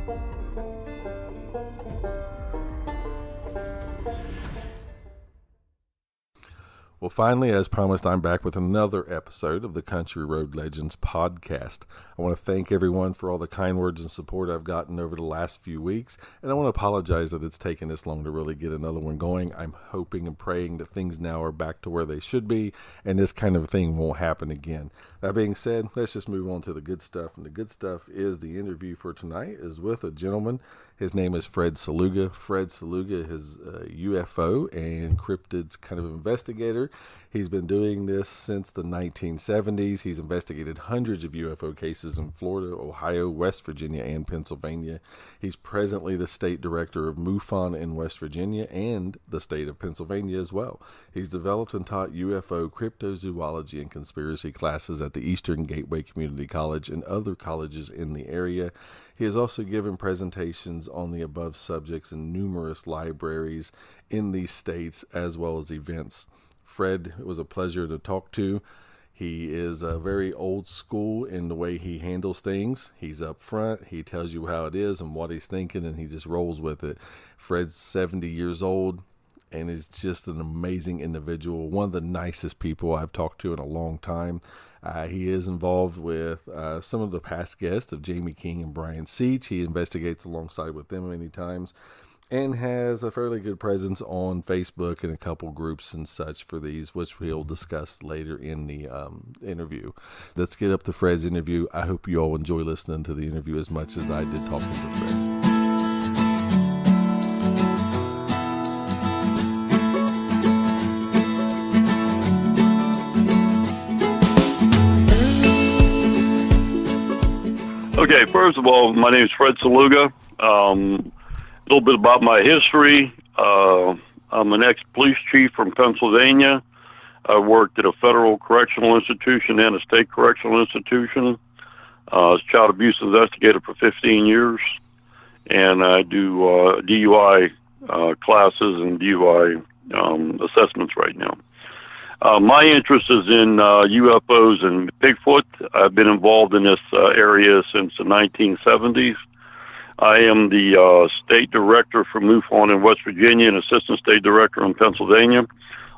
Well, finally, as promised, I'm back with another episode of the Country Road Legends podcast. I want to thank everyone for all the kind words and support I've gotten over the last few weeks, and I want to apologize that it's taken this long to really get another one going. I'm hoping and praying that things now are back to where they should be, and this kind of thing won't happen again. That being said, let's just move on to the good stuff, and the good stuff is the interview for tonight is with a gentleman. His name is Fred Saluga. Fred Saluga is a UFO and cryptids kind of investigator. He's been doing this since the 1970s. He's investigated hundreds of UFO cases in Florida, Ohio, West Virginia, and Pennsylvania. He's presently the State Director of MUFON in West Virginia and the state of Pennsylvania as well. He's developed and taught UFO, cryptozoology, and conspiracy classes at the Eastern Gateway Community College and other colleges in the area. He has also given presentations on the above subjects in numerous libraries in these states as well as events. Fred, it was a pleasure to talk to. He is very old school in the way he handles things. He's up front. He tells you how it is and what he's thinking, and he just rolls with it. Fred's 70 years old, and is just an amazing individual. One of the nicest people I've talked to in a long time. He is involved with some of the past guests of Jamie King and Brian Seach. He investigates alongside with them many times, and has a fairly good presence on Facebook and a couple groups and such for these, which we'll discuss later in the interview. Let's get up to Fred's interview. I hope you all enjoy listening to the interview as much as I did talking to Fred. Okay, first of all, my name is Fred Saluga. A little bit about my history. I'm an ex-police chief from Pennsylvania. I worked at a federal correctional institution and a state correctional institution. I was child abuse investigator for 15 years. And I do DUI classes and DUI assessments right now. My interest is in UFOs and Bigfoot. I've been involved in this area since the 1970s. I am the State Director for MUFON in West Virginia and Assistant State Director in Pennsylvania.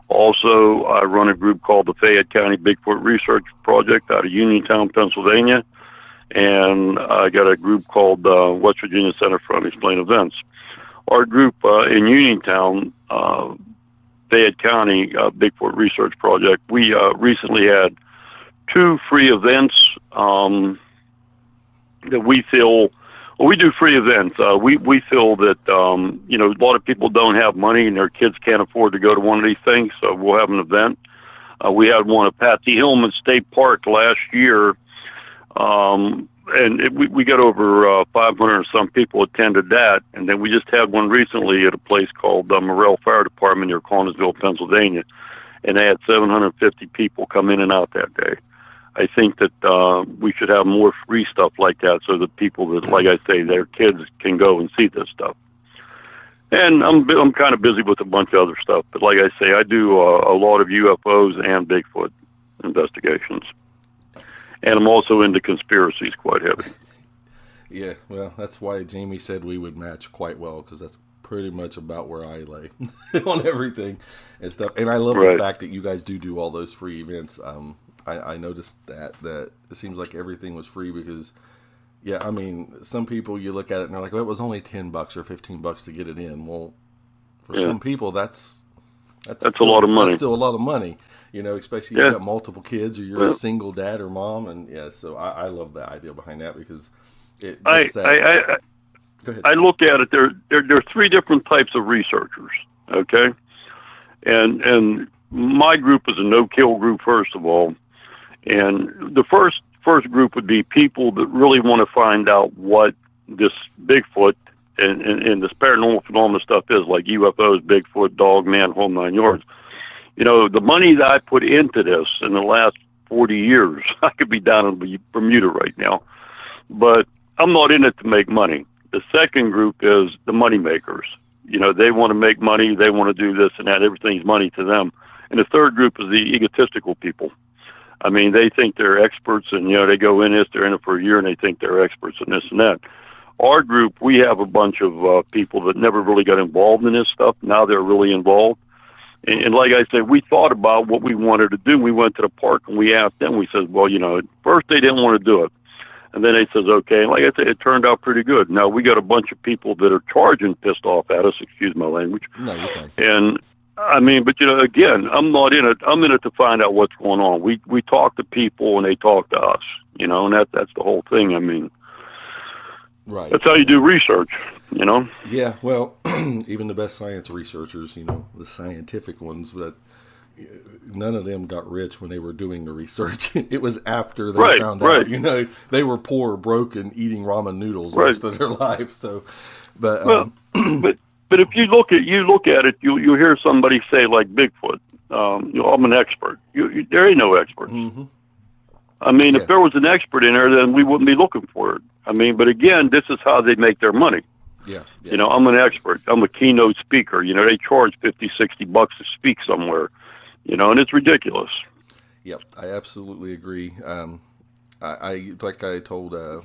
Also, I run a group called the Fayette County Bigfoot Research Project out of Uniontown, Pennsylvania. And I got a group called West Virginia Center for Unexplained Events. Our group in Uniontown, Fayette County Bigfoot Research Project, we recently had 2 free events that we feel. Well, we do free events. We feel that a lot of people don't have money and their kids can't afford to go to one of these things, so we'll have an event. We had one at Patsy Hillman State Park last year, and we got over 500 and some people attended that. And then we just had one recently at a place called Morrell Fire Department near Connersville, Pennsylvania, and they had 750 people come in and out that day. I think that we should have more free stuff like that so that people that, like I say, their kids can go and see this stuff. And I'm kind of busy with a bunch of other stuff, but like I say, I do a lot of UFOs and Bigfoot investigations. And I'm also into conspiracies quite heavy. Yeah, well, that's why Jamie said we would match quite well, because that's pretty much about where I lay on everything and stuff. And I love the fact that you guys do all those free events. I noticed that it seems like everything was free because, yeah, I mean, some people you look at it and they're like, well, it was only $10 or $15 to get it in. Well, for some people, that's a lot of money. That's still a lot of money, especially if you got multiple kids or you're a single dad or mom. And so I love the idea behind that because it gets that. Go ahead. I look at it, there are 3 different types of researchers, okay? And my group is a no-kill group, first of all. And the first group would be people that really want to find out what this Bigfoot and this paranormal phenomena stuff is, like UFOs, Bigfoot, dog, man, whole 9 yards. The money that I put into this in the last 40 years, I could be down in Bermuda right now. But I'm not in it to make money. The second group is the money makers. They want to make money, they want to do this and that, everything's money to them. And the third group is the egotistical people. I mean, they think they're experts, and they go in this, they're in it for a year, and they think they're experts in this and that. our group, we have a bunch of people that never really got involved in this stuff. Now they're really involved. And like I said, we thought about what we wanted to do. We went to the park and we asked them. We said, well, at first they didn't want to do it. And then they says, okay. And like I said, it turned out pretty good. Now we got a bunch of people that are charging pissed off at us, excuse my language. No, you're fine. And I mean, but again, I'm not in it. I'm in it to find out what's going on. We talk to people and they talk to us, and that's the whole thing. I mean, right. That's how you do research, Yeah, well, even the best science researchers, the scientific ones, but none of them got rich when they were doing the research. It was after they found out, they were poor, broken, eating ramen noodles most of their life. So, but but if you look at it, you hear somebody say like Bigfoot, I'm an expert. There ain't no experts. Mm-hmm. I mean, if there was an expert in there, then we wouldn't be looking for it. I mean, but again, this is how they make their money. Yeah. I'm an expert. I'm a keynote speaker. They charge $50, $60 to speak somewhere, and it's ridiculous. Yep, I absolutely agree. I told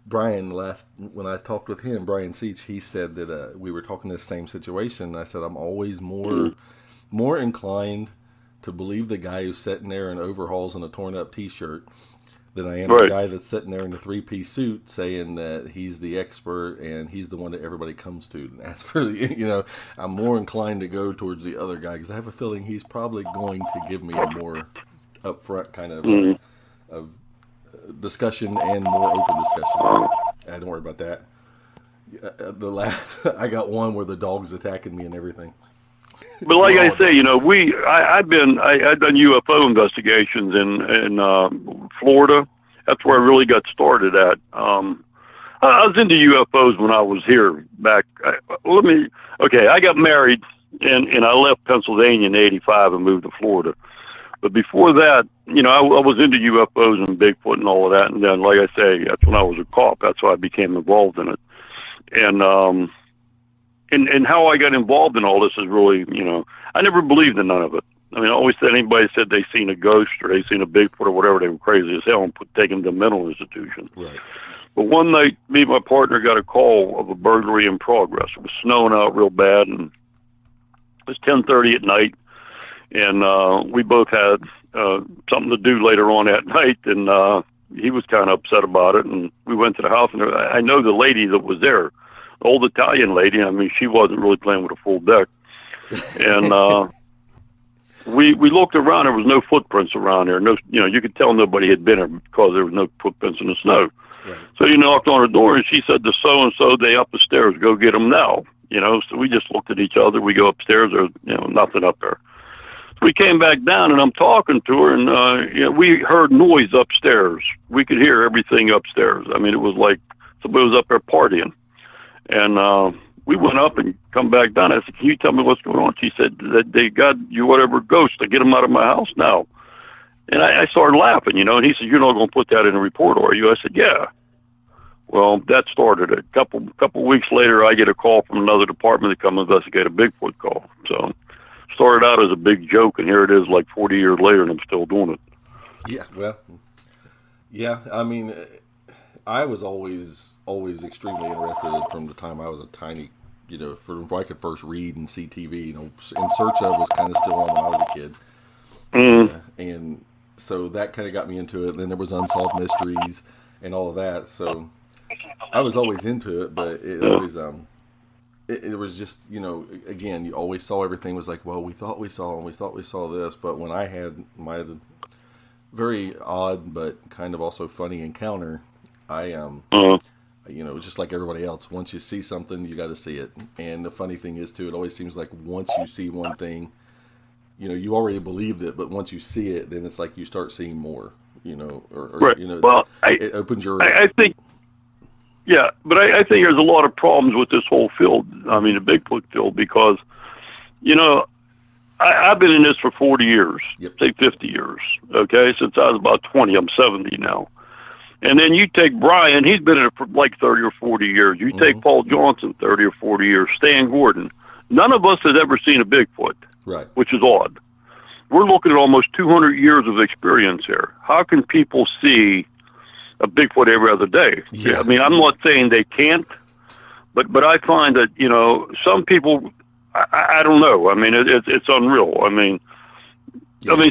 Brian when I talked with him, Brian Seach, he said that we were talking the same situation. I said I'm always more inclined to believe the guy who's sitting there in overalls and a torn up T-shirt than I am the guy that's sitting there in a 3-piece suit saying that he's the expert and he's the one that everybody comes to. And that's for I'm more inclined to go towards the other guy because I have a feeling he's probably going to give me a more upfront kind of discussion and more open discussion. Don't worry about that. I got one where the dog's attacking me and everything. But like I say, I've done UFO investigations in Florida. That's where I really got started at. I was into UFOs when I was here back. I got married and I left Pennsylvania in '85 and moved to Florida. But before that, I was into UFOs and Bigfoot and all of that. And then, like I say, that's when I was a cop. That's how I became involved in it. And how I got involved in all this is really, I never believed in none of it. I mean, I always said anybody said they seen a ghost or they seen a Bigfoot or whatever, they were crazy as hell and take them to a mental institution. Right. But one night, me and my partner got a call of a burglary in progress. It was snowing out real bad, and it was 10:30 at night, and we both had something to do later on that night, and he was kind of upset about it, and we went to the house, and I know the lady that was there, old Italian lady. I mean, she wasn't really playing with a full deck. And we looked around. There was no footprints around there. No, you could tell nobody had been there because there was no footprints in the snow. Right. So you knocked on her door, and she said, "The so and so, they up the stairs. Go get them now." So we just looked at each other. We go upstairs. There's nothing up there. So we came back down, and I'm talking to her, and we heard noise upstairs. We could hear everything upstairs. I mean, it was like somebody was up there partying. And we went up and come back down. I said, "Can you tell me what's going on?" She said that they got you whatever ghost to get them out of my house now. And I started laughing, and he said, "You're not going to put that in a report, are you?" I said, "Yeah." Well, that started it. Couple weeks later, I get a call from another department to come investigate a Bigfoot call. So started out as a big joke, and here it is like 40 years later, and I'm still doing it. Yeah, well, yeah, I mean, I was always extremely interested from the time I was a tiny, from I could first read and see TV, In Search Of was kind of still on when I was a kid. And so that kind of got me into it. And then there was Unsolved Mysteries and all of that. So I was always into it, but it always, it was just, again, you always saw everything was like, well, we thought we saw this. But when I had my very odd, but kind of also funny encounter, just like everybody else, once you see something, you got to see it. And the funny thing is, too, it always seems like once you see one thing, you already believed it, but once you see it, then it's like you start seeing more, right. It opens your... I think, but I think there's a lot of problems with this whole field, I mean, the Bigfoot field, because, I've been in this for 40 years, say 50 years, okay, since I was about 20. I'm 70 now. And then you take Brian, he's been in it for like 30 or 40 years. You take Paul Johnson, 30 or 40 years. Stan Gordon. None of us has ever seen a Bigfoot, right? Which is odd. We're looking at almost 200 years of experience here. How can people see a Bigfoot every other day. Yeah. I mean, I'm not saying they can't, but I find that, you know, some people, I don't know. I mean, it's unreal. I mean,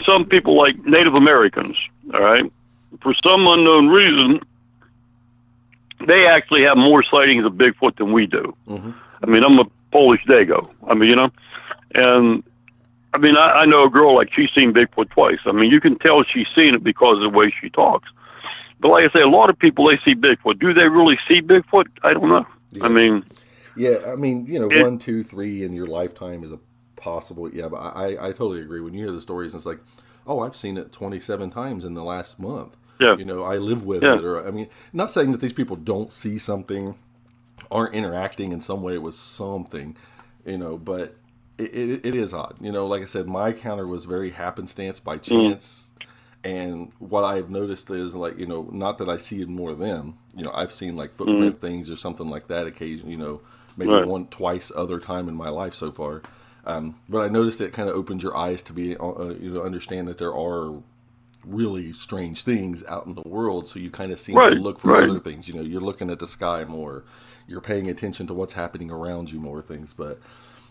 some people like Native Americans, all right, for some unknown reason, they actually have more sightings of Bigfoot than we do. Mm-hmm. I mean, I'm a Polish Dago. I mean, you know, and I mean, I know a girl, like, she's seen Bigfoot twice. I mean, you can tell she's seen it because of the way she talks. But like I say, a lot of people, they see Bigfoot. Do they really see Bigfoot? I don't know. Yeah. I mean... Yeah, I mean, you know, 1, 2, 3 in your lifetime is a possible... Yeah, but I totally agree. When you hear the stories, it's like, oh, I've seen it 27 times in the last month. Yeah. You know, I live with it. Or, I mean, not saying that these people don't see something, aren't interacting in some way with something, you know, but it is odd. You know, like I said, my encounter was very happenstance, by chance. And what I've noticed is, like, you know, not that I see it more than, you know, I've seen like footprint things or something like that occasionally, you know, maybe twice other time in my life so far. But I noticed it kind of opens your eyes to be, you know, understand that there are really strange things out in the world. So you kind of seem to look for other things. You know, you're looking at the sky more, you're paying attention to what's happening around you more things. But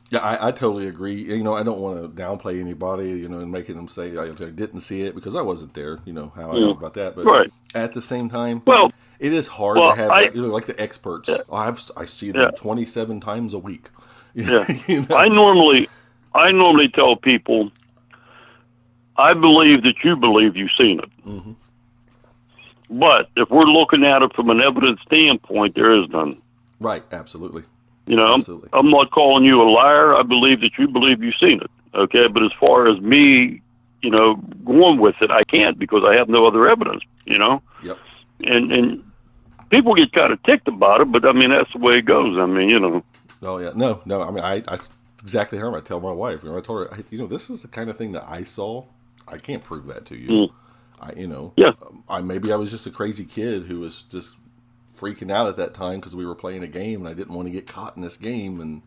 yeah, I totally agree. You know, I don't want to downplay anybody, you know, and making them say I didn't see it because I wasn't there. You know how I know about that. But at the same time, well, it is hard to have, you know, like the experts. Yeah. I see them 27 times a week. Yeah. You know? I normally tell people, I believe that you believe you've seen it. Mm-hmm. But if we're looking at it from an evidence standpoint, there is none. Right. Absolutely. You know, I'm not calling you a liar. I believe that you believe you've seen it. Okay. But as far as me, you know, going with it, I can't because I have no other evidence, you know? Yep. And people get kind of ticked about it, but I mean, that's the way it goes. I mean, you know. Oh, yeah. No. I mean, I exactly how I tell my wife. You know, I told her, you know, this is the kind of thing that I saw. I can't prove that to you. You know, maybe I was just a crazy kid who was just freaking out at that time because we were playing a game and I didn't want to get caught in this game, and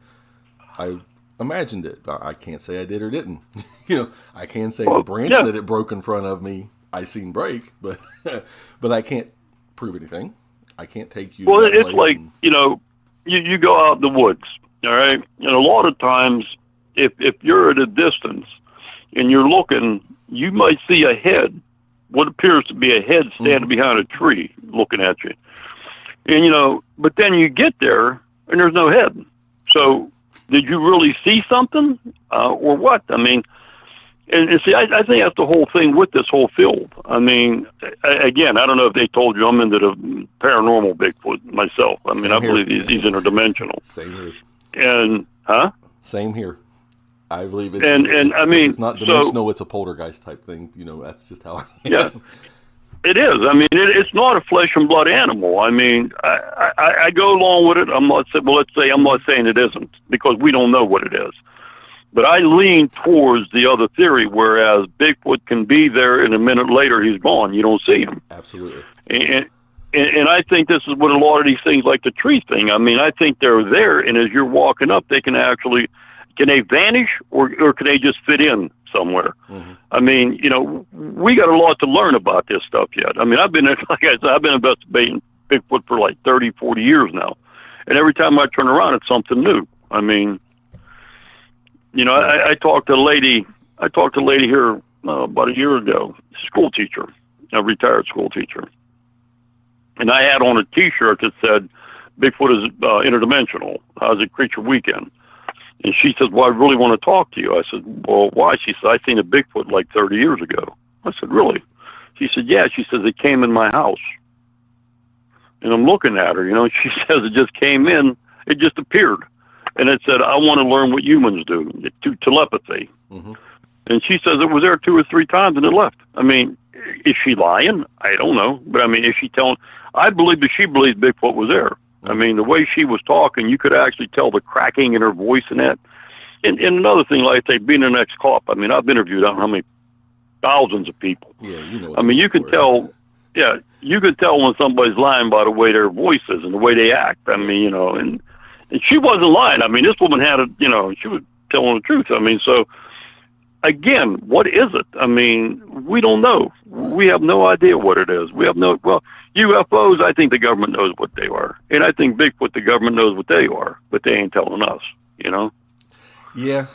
I imagined it. I can't say I did or didn't. You know, I can say the branch that it broke in front of me, I seen break, but but I can't prove anything. I can't take you. Well, it's like, you know, you go out in the woods, all right, and a lot of times if you're at a distance and you're looking, you might see a head, what appears to be a head standing behind a tree looking at you. And, you know, but then you get there and there's no head. So did you really see something or what? I mean, and see, I think that's the whole thing with this whole field. I mean, again, I don't know if they told you I'm into the paranormal Bigfoot myself. I mean, I believe he's interdimensional. Same here. And, Same here. I believe it's, and I mean, it's not dimensional, it's a poltergeist type thing. You know, that's just how I am. Yeah, it is. I mean, it's not a flesh and blood animal. I mean, I go along with it. I'm not saying, well, let's say I'm not saying it isn't because we don't know what it is. But I lean towards the other theory, whereas Bigfoot can be there and a minute later he's gone. You don't see him. Absolutely. And I think this is what a lot of these things like the tree thing. I mean, I think they're there, and as you're walking up, they can actually, can they vanish or can they just fit in somewhere? Mm-hmm. I mean, you know, we got a lot to learn about this stuff yet. I mean, like I said, I've been investigating Bigfoot for like 30, 40 years now. And every time I turn around, it's something new. I mean, you know, I talked to a lady here about a year ago, school teacher, a retired school teacher. And I had on a T-shirt that said, Bigfoot is interdimensional. How's it Creature Weekend? And she says, well, I really want to talk to you. I said, well, why? She said, I seen a Bigfoot like 30 years ago. I said, really? She said, yeah. She says, it came in my house. And I'm looking at her, you know, she says it just came in, it just appeared. And it said, I want to learn what humans do, telepathy. Mm-hmm. And she says it was there 2 or 3 times and it left. I mean, is she lying? I don't know. But I mean, is she telling? I believe that she believes Bigfoot was there. I mean, the way she was talking, you could actually tell the cracking in her voice and that. And another thing, like I say, being an ex-cop, I mean, I've interviewed I don't know how many thousands of people. Yeah, you know. I mean, you can tell. Yeah, you can tell when somebody's lying by the way their voice is and the way they act. I mean, you know, and she wasn't lying. I mean, this woman had she was telling the truth. I mean, so again, what is it? I mean, we don't know. We have no idea what it is. We have no. Well, UFOs, I think the government knows what they are. And I think Bigfoot, the government knows what they are, but they ain't telling us, you know? Yeah.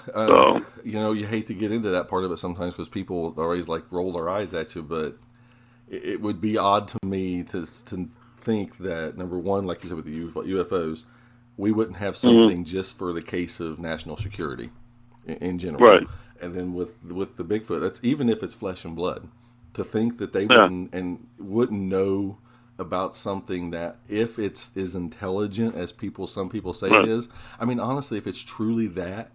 You know, you hate to get into that part of it sometimes because people always like roll their eyes at you, but it would be odd to me to think that, number one, like you said with the UFOs, we wouldn't have something just for the case of national security in general. Right. And then with the Bigfoot, that's even if it's flesh and blood, to think that they wouldn't know about something that, if it's as intelligent as some people say it is. I mean, honestly, if it's truly that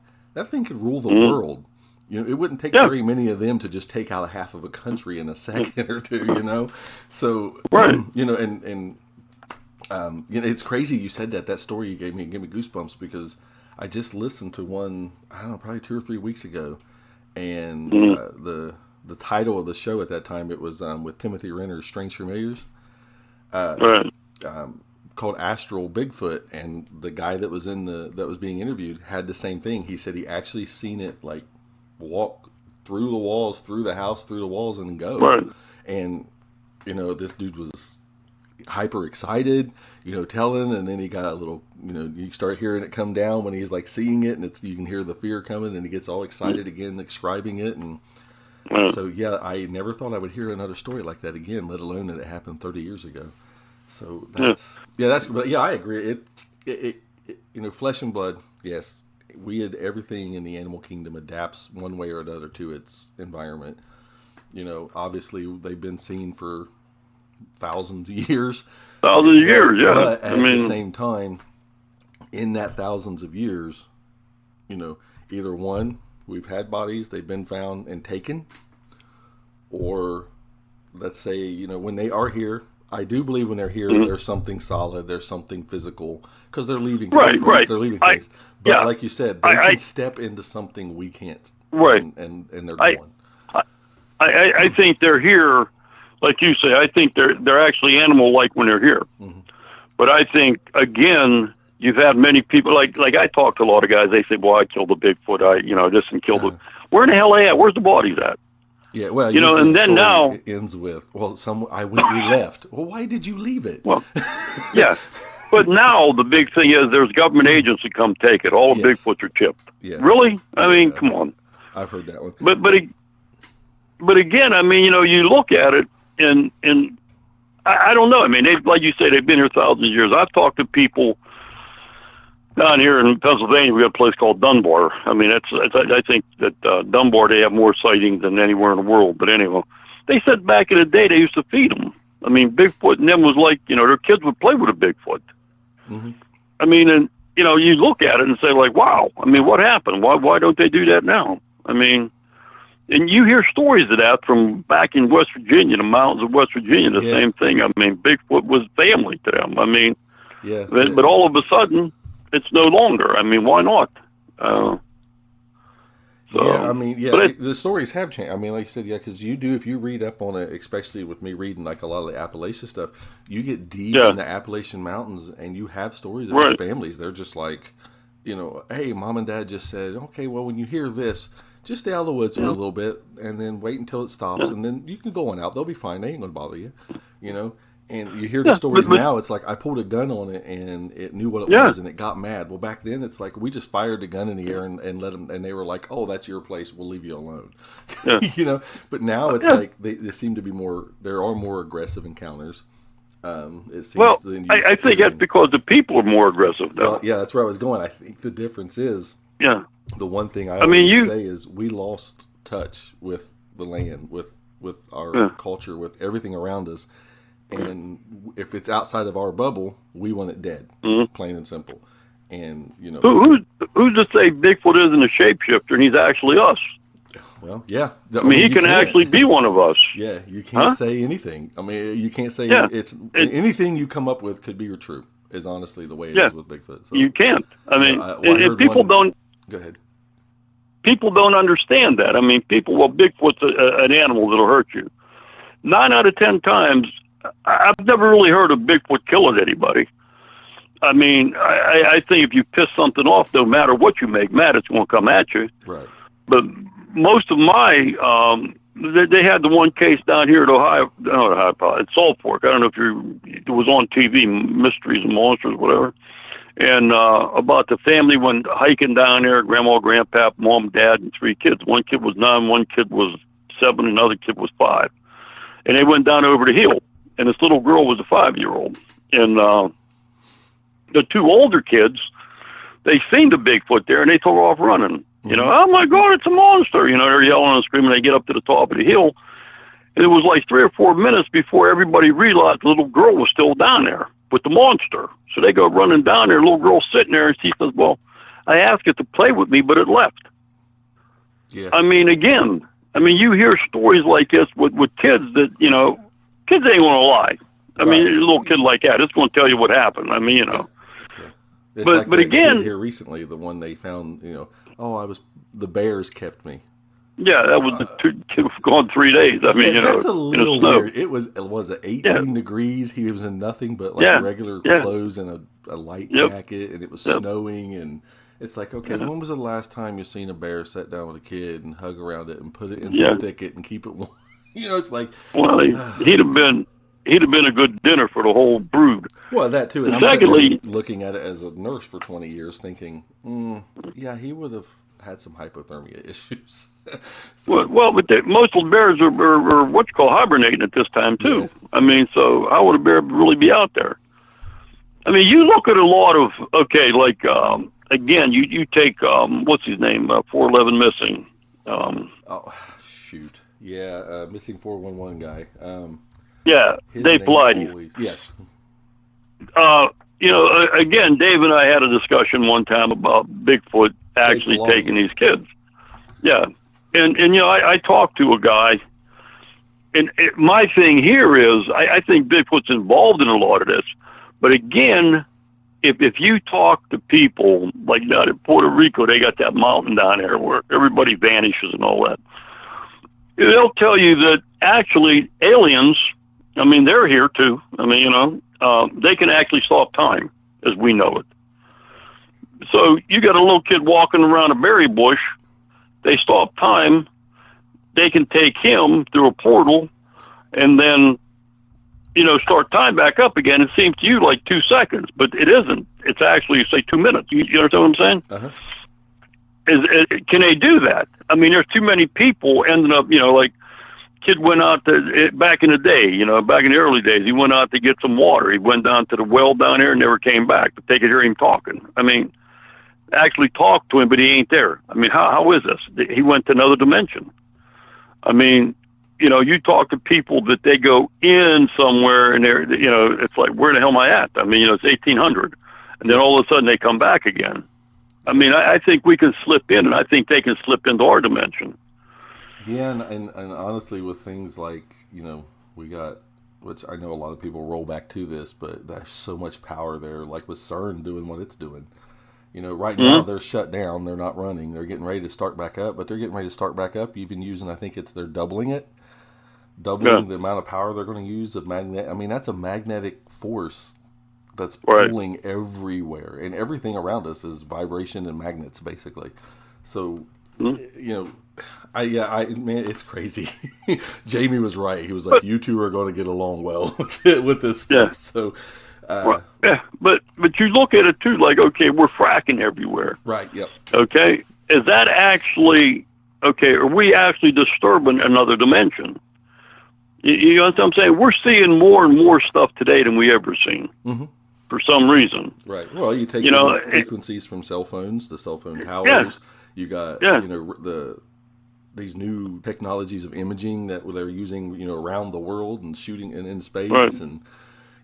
thing could rule the world. You know, it wouldn't take very many of them to just take out half of a country in a second or two. You know, so you know, and you know, it's crazy you said that. That story you gave me goosebumps because I just listened to one, I don't know, probably 2 or 3 weeks ago, and the title of the show at that time, it was with Timothy Renner's Strange Familiars. Called Astral Bigfoot, and the guy that was being interviewed had the same thing. He said he actually seen it like walk through the walls, through the house, through the walls, and go. Right. And you know, this dude was hyper excited, you know, telling, and then he got a little, you know, you start hearing it come down when he's like seeing it, and you can hear the fear coming, and he gets all excited again, describing it, and so yeah, I never thought I would hear another story like that again, let alone that it happened 30 years ago. So but I agree. It you know, flesh and blood. Yes, everything in the animal kingdom adapts one way or another to its environment. You know, obviously they've been seen for thousands of years. But at the same time, in that thousands of years, you know, either one, we've had bodies, they've been found and taken, or let's say, you know, when they are here, I do believe when they're here, there's something solid, there's something physical, because they're leaving footprints, they're leaving things. But like you said, they can step into something we can't, and they're gone. I think they're here, like you say. I think they're actually animal-like when they're here. But I think, again, you've had many people, like I talk to a lot of guys, they say, well, I killed a Bigfoot, and killed it. Where in the hell are they at? Where's the bodies at? Yeah, well, you know, and then now it ends with, well, we left. Well, why did you leave it? Well, yeah, but now the big thing is there's government agents that come take it. All the Bigfoots are chipped. Yes. Really? I mean, come on. I've heard that one. But again, I mean, you know, you look at it, and I don't know. I mean, like you say, they've been here thousands of years. I've talked to people down here in Pennsylvania. We got a place called Dunbar. I mean, I think that Dunbar, they have more sightings than anywhere in the world. But anyway, they said back in the day they used to feed them. I mean, Bigfoot and them was like, you know, their kids would play with a Bigfoot. I mean, and you know, you look at it and say like, wow. I mean, what happened? Why don't they do that now? I mean, and you hear stories of that from back in West Virginia, the mountains of West Virginia, the same thing. I mean, Bigfoot was family to them. I mean, but all of a sudden, it's no longer. I mean, why not? The stories have changed. I mean, like you said, because if you read up on it, especially with me reading like a lot of the Appalachian stuff, you get deep in the Appalachian Mountains, and you have stories of these families. They're just like, you know, hey, mom and dad just said, okay, well, when you hear this, just stay out of the woods for a little bit, and then wait until it stops, and then you can go on out. They'll be fine. They ain't going to bother you, you know. And you hear the stories now, it's like, I pulled a gun on it, and it knew what it was, and it got mad. Well, back then, it's like, we just fired a gun in the air and let them, and they were like, oh, that's your place, we'll leave you alone. You know, but now it's like, they seem to be there are more aggressive encounters. It seems I think that's because the people are more aggressive now. Well, yeah, that's where I was going. I think the difference is, the one thing I say is we lost touch with the land, with our culture, with everything around us. And if it's outside of our bubble, we want it dead, plain and simple. And you know, who's to say Bigfoot isn't a shapeshifter and he's actually us? Well, yeah. I mean, he can actually be one of us. Yeah, you can't say anything. I mean, you can't say anything you come up with could be true. Is honestly the way it is with Bigfoot. So, you can't. I mean, and people don't. Go ahead. People don't understand that. I mean, Bigfoot's an animal that'll hurt you. 9 out of 10 times. I've never really heard of Bigfoot killing anybody. I mean, I think if you piss something off, no matter what you make mad, it's going to come at you. Right. But most of my they had the one case down here at Ohio, not Ohio, at Salt Fork. I don't know if it was on TV, Mysteries and Monsters, whatever. And about the family went hiking down there, grandma, grandpa, mom, dad, and 3 kids. One kid was 9, one kid was 7, another kid was 5. And they went down over the hill, and this little girl was a 5-year-old. And the 2 older kids, they seen the Bigfoot there, and they took off running. You know, oh my God, it's a monster! You know, they're yelling and screaming. They get up to the top of the hill, and it was like 3 or 4 minutes before everybody realized the little girl was still down there with the monster. So they go running down there. The little girl sitting there, and she says, "Well, I asked it to play with me, but it left." Yeah. I mean, again, you hear stories like this with kids that, you know, kids ain't gonna lie. I mean, a little kid like that, it's gonna tell you what happened. I mean, you know. It's but like but that again, kid here recently, the one they found, you know, the bears kept me. Yeah, that was gone 3 days. I mean, you know, that's a little in the snow. weird. It was 18 degrees. He was in nothing but like regular clothes and a light jacket, and it was snowing. And it's like, okay, when was the last time you seen a bear sit down with a kid and hug around it and put it in some thicket and keep it warm? You know, it's like, well, he'd have been a good dinner for the whole brood. Well, that too. And I'm secondly, looking at it as a nurse for 20 years, thinking, yeah, he would have had some hypothermia issues. So, well, but most of the bears are what's called hibernating at this time too. Yeah. I mean, so how would a bear really be out there? I mean, you look at a lot of like again, you take what's his name, 411 missing. Oh shoot, yeah, missing 411 guy. Yeah, Dave Pilates. Yes. You know, again, Dave and I had a discussion one time about Bigfoot actually taking these kids. Yeah. And you know, I talked to a guy, and my thing here is, I think Bigfoot's involved in a lot of this. But again, if you talk to people, like down in Puerto Rico, they got that mountain down there where everybody vanishes and all that. They'll tell you that actually aliens, I mean, they're here too. I mean, you know, they can actually stop time as we know it. So you got a little kid walking around a berry bush, they stop time, they can take him through a portal and then, you know, start time back up again. It seems to you like 2 seconds, but it isn't. It's actually, say, 2 minutes. You understand what I'm saying? Uh-huh. Can they do that? I mean, there's too many people ending up, you know, like, kid went out back in the day, you know, back in the early days, he went out to get some water. He went down to the well down there and never came back, but they could hear him talking. I mean, actually talk to him, but he ain't there. I mean, how is this? He went to another dimension. I mean, you know, you talk to people that they go in somewhere and they're, you know, it's like, where the hell am I at? I mean, you know, it's 1800, and then all of a sudden they come back again. I mean, I think we can slip in, and I think they can slip into our dimension. Yeah, and honestly, with things like, you know, we got, which I know a lot of people roll back to this, but there's so much power there, like with CERN doing what it's doing. You know, right now they're shut down, they're not running, they're getting ready to start back up, but they're getting ready to start back up even using, I think they're doubling the amount of power they're going to use of magnet. I mean, that's a magnetic force that's pulling everywhere, and everything around us is vibration and magnets, basically. So, you know, man, it's crazy. Jamie was right. He was like, you two are going to get along well with this stuff. Yeah. So, but you look at it too, like, okay, we're fracking everywhere. Right. Yep. Okay. Is that actually, are we actually disturbing another dimension? You know what I'm saying? We're seeing more and more stuff today than we ever seen. Mm-hmm. For some reason. Right. Well, you take the frequencies from cell phones, the cell phone towers. Yeah. You got, you know, these new technologies of imaging that they're using, you know, around the world and shooting in space. Right. And,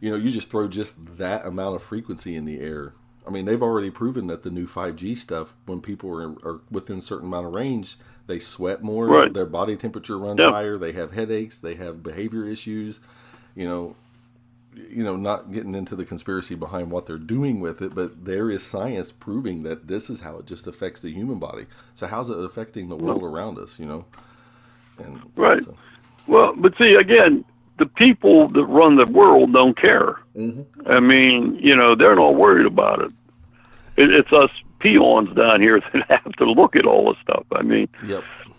you know, you just throw just that amount of frequency in the air. I mean, they've already proven that the new 5G stuff, when people are within a certain amount of range, they sweat more, right. Their body temperature runs higher, they have headaches, they have behavior issues, you know, not getting into the conspiracy behind what they're doing with it, but there is science proving that this is how it just affects the human body. So how's it affecting the world around us, you know? And right. So. Well, but see, again, the people that run the world don't care. Mm-hmm. I mean, you know, they're not worried about it. It's us peons down here that have to look at all this stuff. I mean,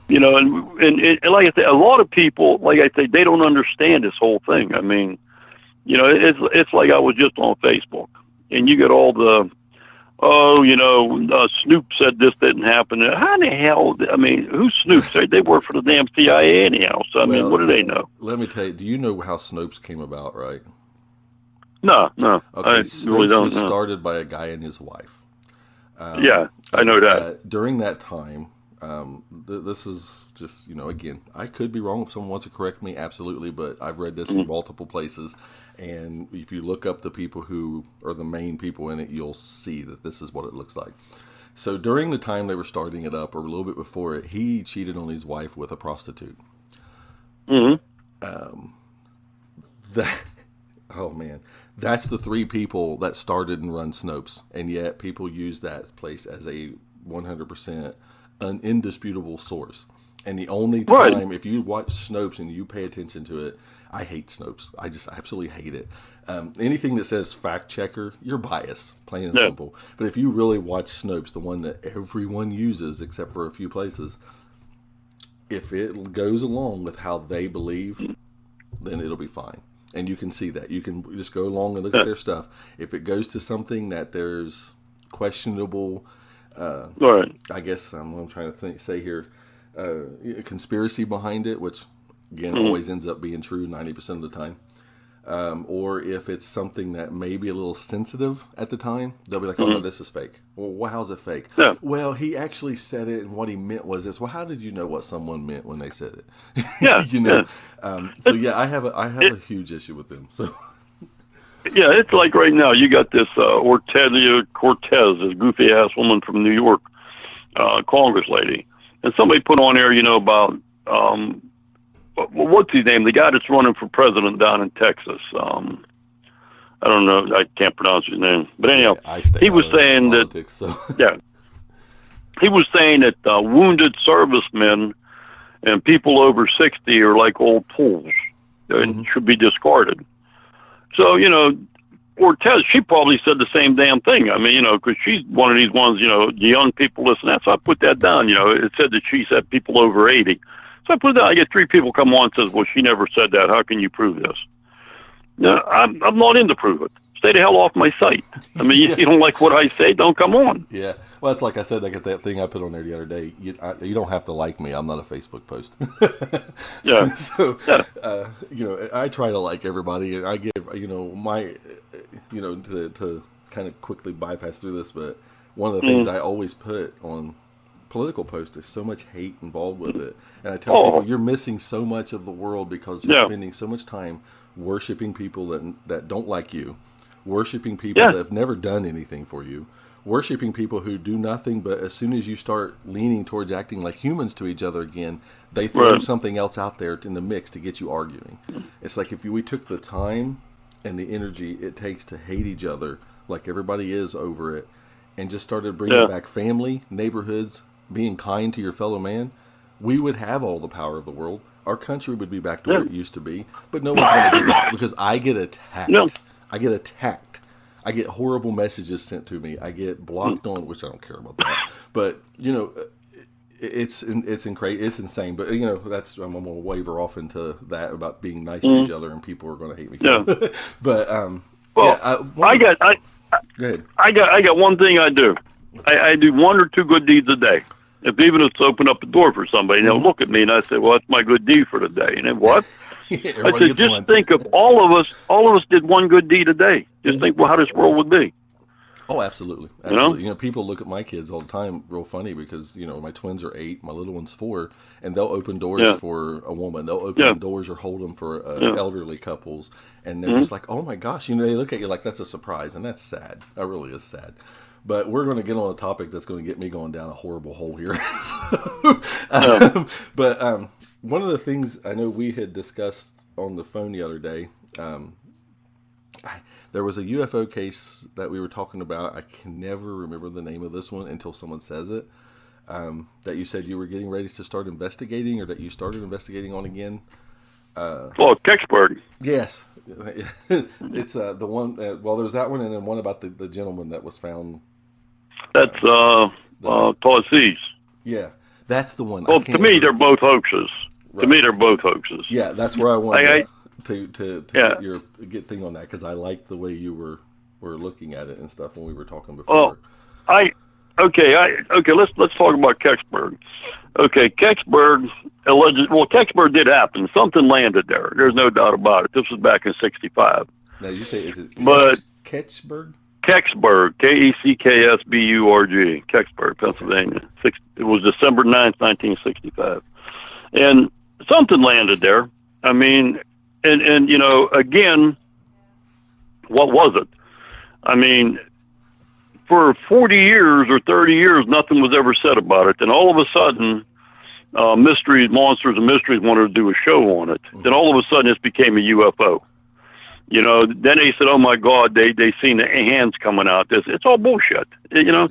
And like I say, a lot of people, like I say, they don't understand this whole thing. I mean, it's like I was just on Facebook, and you get all the, Snoop said this didn't happen. How in the hell? I mean, who's Snoop? They work for the damn CIA anyhow. So I mean, what do they know? Let me tell you. Do you know how Snopes came about? Right? No. Okay, I Snopes really don't was know. started by a guy and his wife. Yeah, I know that. During that time, this is just, again, I could be wrong. If someone wants to correct me, absolutely. But I've read this in multiple places. And if you look up the people who are the main people in it, you'll see that this is what it looks like. So during the time they were starting it up, or a little bit before it, he cheated on his wife with a prostitute. Oh man, that's the three people that started and run Snopes, and yet people use that place as a 100% an indisputable source. And the only time, if you watch Snopes and you pay attention to it, I hate Snopes. I just absolutely hate it. Anything that says fact checker, you're biased, plain and simple. But if you really watch Snopes, the one that everyone uses except for a few places, if it goes along with how they believe, then it'll be fine. And you can see that. You can just go along and look at their stuff. If it goes to something that there's questionable, I guess what I'm trying to say here, conspiracy behind it, which again always ends up being true 90% of the time, or if it's something that may be a little sensitive at the time, they'll be like, oh no, this is fake. Well, how's it fake? Well, he actually said it, and what he meant was this. Well, how did you know what someone meant when they said it? So yeah, I have a huge issue with them. So yeah, it's like right now you got this Ortelia Cortez, this goofy ass woman from New York, Congress lady. And somebody put on there, about, what's his name? The guy that's running for president down in Texas. I don't know. I can't pronounce his name. But anyhow, he was saying politics, he was saying that wounded servicemen and people over 60 are like old fools and should be discarded. So, Ortez, she probably said the same damn thing. I mean, because she's one of these ones, the young people listen to that. So I put that down. It said that she said people over 80. So I put it down. I get three people come on and says, well, she never said that. How can you prove this? No, I'm not in to prove it. Stay the hell off my site. I mean, you don't like what I say, don't come on. Yeah. Well, it's like I said, I got that thing I put on there the other day. You don't have to like me. I'm not a Facebook post. Yeah. So, I try to like everybody, and I give, my, to kind of quickly bypass through this, but one of the things I always put on political posts is so much hate involved with it. And I tell people, you're missing so much of the world because you're spending so much time worshiping people that don't like you, worshiping people that have never done anything for you, worshiping people who do nothing, but as soon as you start leaning towards acting like humans to each other again, they throw something else out there in the mix to get you arguing. It's like if we took the time and the energy it takes to hate each other like everybody is over it, and just started bringing back family, neighborhoods, being kind to your fellow man, we would have all the power of the world. Our country would be back to where it used to be, but no one's going to do that because I get attacked. I get attacked. I get horrible messages sent to me. I get blocked on, which I don't care about that. But it's insane. But that's I'm going to waver off into that about being nice to each other, and people are going to hate me. So. But go ahead. I got one thing I do. I do one or two good deeds a day. Even if it's open up the door for somebody, and they'll look at me and I say, "Well, that's my good deed for the day." And then what? I said, just think if all of us did one good deed a day. Just think, how this world would be. Oh, absolutely. People look at my kids all the time real funny because, my twins are 8, my little one's 4, and they'll open doors for a woman. They'll open doors or hold them for elderly couples, and they're just like, oh my gosh, they look at you like that's a surprise, and that's sad. That really is sad. But we're going to get on a topic that's going to get me going down a horrible hole here. But one of the things I know we had discussed on the phone the other day, there was a UFO case that we were talking about. I can never remember the name of this one until someone says it. That you said you were getting ready to start investigating, or that you started investigating on again. Kecksburg. Yes. It's the one, there's that one, and then one about the gentleman that was found. That's Tallseas. Yeah. That's the one. Well, to me, they're both hoaxes. Right. To me, they're both hoaxes. Yeah, that's where I wanted to get thing on that, because I like the way you were looking at it and stuff when we were talking before. Well, let's talk about Kecksburg. Okay, Kecksburg Kecksburg did happen. Something landed there. There's no doubt about it. This was back in '65. Now you say, is it Kecksburg? Kecksburg, Kecksburg, Kecksburg, Pennsylvania. Okay. It was December 9th, 1965. And something landed there. I mean, and you know, again, what was it? I mean, for 40 years or 30 years, nothing was ever said about it. Then all of a sudden, Monsters and Mysteries wanted to do a show on it. Mm-hmm. Then all of a sudden, it became a UFO. You know, then they said, "Oh my God, they seen the hands coming out." It's all bullshit. You know,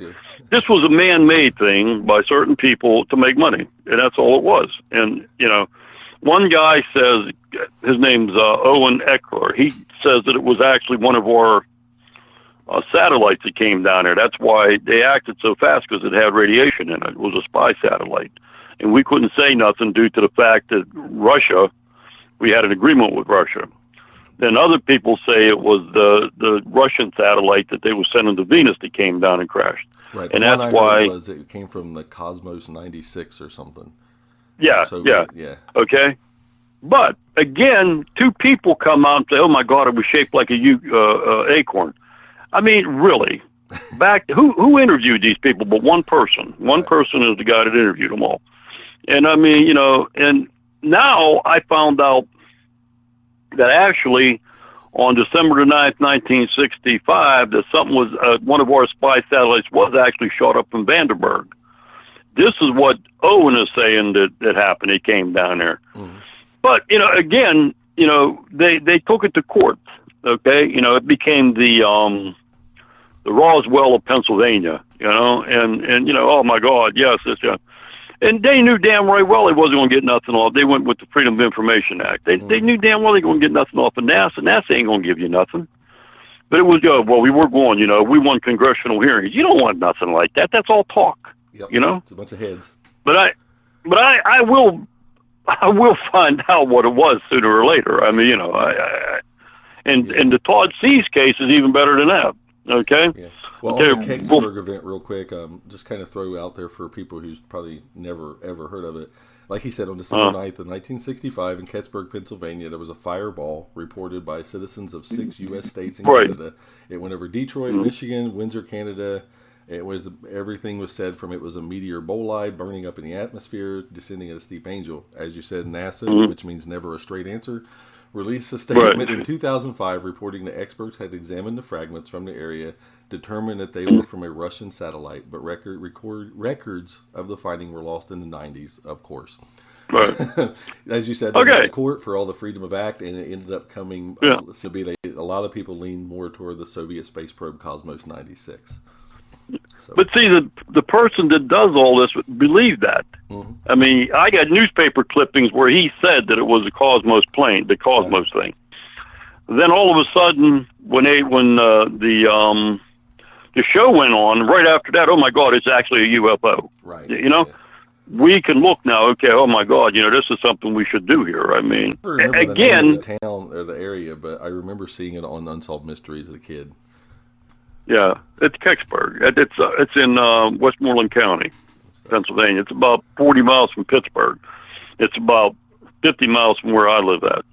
This was a man-made thing by certain people to make money, and that's all it was. And you know, one guy says, his name's Owen Eckler. He says that it was actually one of our satellites that came down there. That's why they acted so fast, because it had radiation in it. It was a spy satellite, and we couldn't say nothing due to the fact that we had an agreement with Russia. Then other people say it was the Russian satellite that they were sending to Venus that came down and crashed. Right. And that's why it came from the Cosmos 96 or something. Yeah. Okay. But again, two people come out and say, "Oh my God, it was shaped like a acorn." I mean, really? Who interviewed these people? But one person. One person is the guy that interviewed them all. And I mean, you know, and now I found out that actually on December the 9th, 1965, that something was, one of our spy satellites was actually shot up from Vandenberg. This is what Owen is saying that happened. It came down there. Mm-hmm. But, you know, again, you know, they took it to court, okay? You know, it became the Roswell of Pennsylvania, you know, and you know, oh my God, yes, and they knew damn right well they wasn't going to get nothing off. They went with the Freedom of Information Act. They knew damn well they were going to get nothing off of NASA. NASA ain't going to give you nothing. But it was, well, we were going, you know, we want congressional hearings. You don't want nothing like that. That's all talk. Yep. You know? It's a bunch of heads. But I will find out what it was sooner or later. I mean, you know, and the Todd Seas case is even better than that. Okay? Yeah. Well, on the Kecksburg event, real quick, just kind of throw out there for people who's probably never, ever heard of it. Like he said, on December 9th of 1965 in Kecksburg, Pennsylvania, there was a fireball reported by citizens of 6 U.S. states and Canada. It went over Detroit, Michigan, Windsor, Canada. Everything was said from it was a meteor bolide burning up in the atmosphere, descending at a steep angle. As you said, NASA, which means never a straight answer, released a statement in 2005 reporting that experts had examined the fragments from the area, determined that they were from a Russian satellite, but records of the finding were lost in the 90s, of course. Right. As you said, they went to court for all the Freedom of Act, and it ended up coming to be a lot of people lean more toward the Soviet space probe Cosmos 96. So. But see, the person that does all this believed that. Mm-hmm. I mean, I got newspaper clippings where he said that it was a Cosmos plane, the Cosmos thing. Then all of a sudden, when the show went on, right after that, oh my God, it's actually a UFO. Right. You know, we can look now. Okay, oh my God, you know, this is something we should do here. I mean, again, the town or the area, but I remember seeing it on Unsolved Mysteries as a kid. Yeah, it's Kecksburg. It's in Westmoreland County, Pennsylvania. It's about 40 miles from Pittsburgh. It's about 50 miles from where I live at.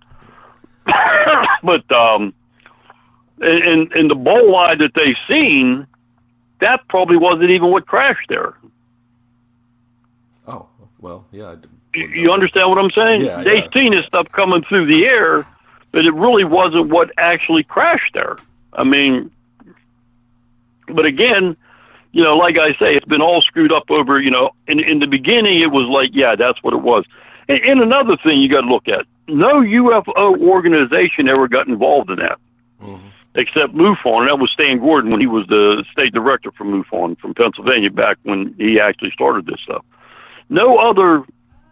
But and the bolide that they seen, that probably wasn't even what crashed there. Oh, well, yeah. You understand what I'm saying? Yeah, they seen this stuff coming through the air, but it really wasn't what actually crashed there. I mean, but again, you know, like I say, it's been all screwed up over, you know, in the beginning it was like, yeah, that's what it was. And another thing you got to look at, no UFO organization ever got involved in that, except MUFON, and that was Stan Gordon when he was the state director for MUFON from Pennsylvania back when he actually started this stuff. No other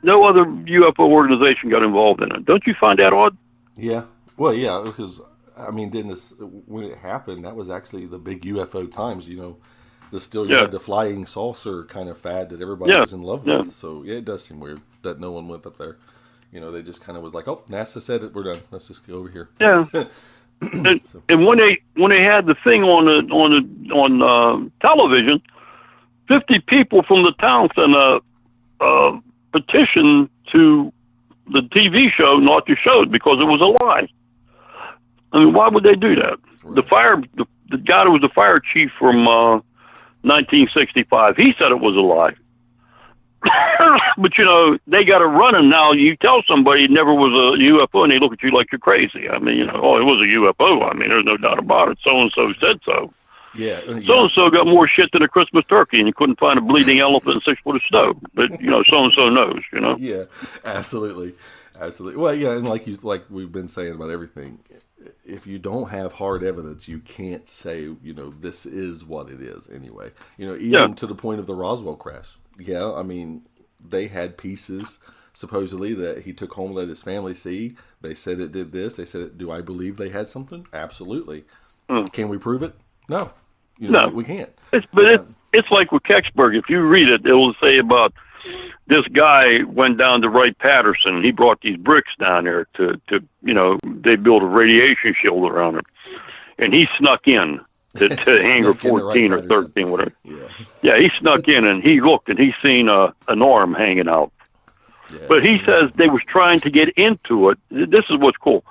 UFO organization got involved in it. Don't you find that odd? Yeah. Well, yeah, because I mean, when it happened, that was actually the big UFO times. You know, you had the flying saucer kind of fad that everybody was in love with. So yeah, it does seem weird that no one went up there. They just kind of was like, oh, NASA said it, we're done. Let's just go over here. Yeah. And when they had the thing on television, 50 people from the town sent a petition to the TV show not to show it because it was a lie. I mean, why would they do that? Right. The guy who was the fire chief from 1965, he said it was a lie. But they got it running now. You tell somebody it never was a UFO, and they look at you like you're crazy. I mean, it was a UFO. I mean, there's no doubt about it. So and so said so. Yeah. So and so got more shit than a Christmas turkey, and you couldn't find a bleeding elephant in 6 foot of snow. But so and so knows. Yeah, absolutely. Well, yeah, and like we've been saying about everything, if you don't have hard evidence, you can't say this is what it is anyway. Even to the point of the Roswell crash. Yeah, I mean, they had pieces supposedly that he took home and let his family see. They said it did this. They said, do I believe they had something? Absolutely. Can we prove it? No. No, we can't. It's like with Kecksburg. If you read it, it will say about this guy went down to Wright-Patterson. He brought these bricks down there to they built a radiation shield around it. And he snuck in to hangar 14 or 13, whatever. Yeah, he snuck in and he looked and he seen an arm hanging out. Yeah. But he says they was trying to get into it. This is what's cool.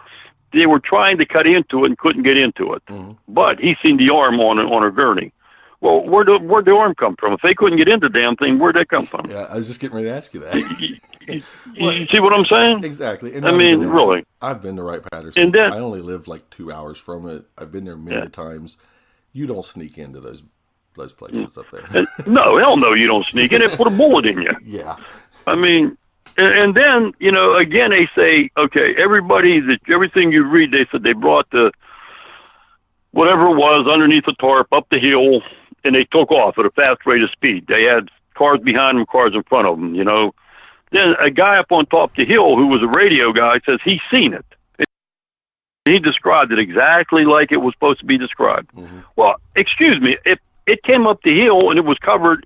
They were trying to cut into it and couldn't get into it. Mm-hmm. But he seen the arm on a gurney. Well, where'd the arm come from? If they couldn't get into the damn thing, where'd that come from? Yeah, I was just getting ready to ask you that. You see what I'm saying? Exactly. And really. I've been to Wright-Patterson. And then, I only live like 2 hours from it. I've been there many times. You don't sneak into those places up there. No, hell no, you don't sneak in. They put a bullet in you. Yeah. I mean, and then, again, they say, okay, everything you read, they said they brought the, whatever it was, underneath the tarp, up the hill, and they took off at a fast rate of speed. They had cars behind them, cars in front of them, Then a guy up on top of the hill who was a radio guy says he's seen it. He described it exactly like it was supposed to be described. Mm-hmm. Well, excuse me, it came up the hill and it was covered,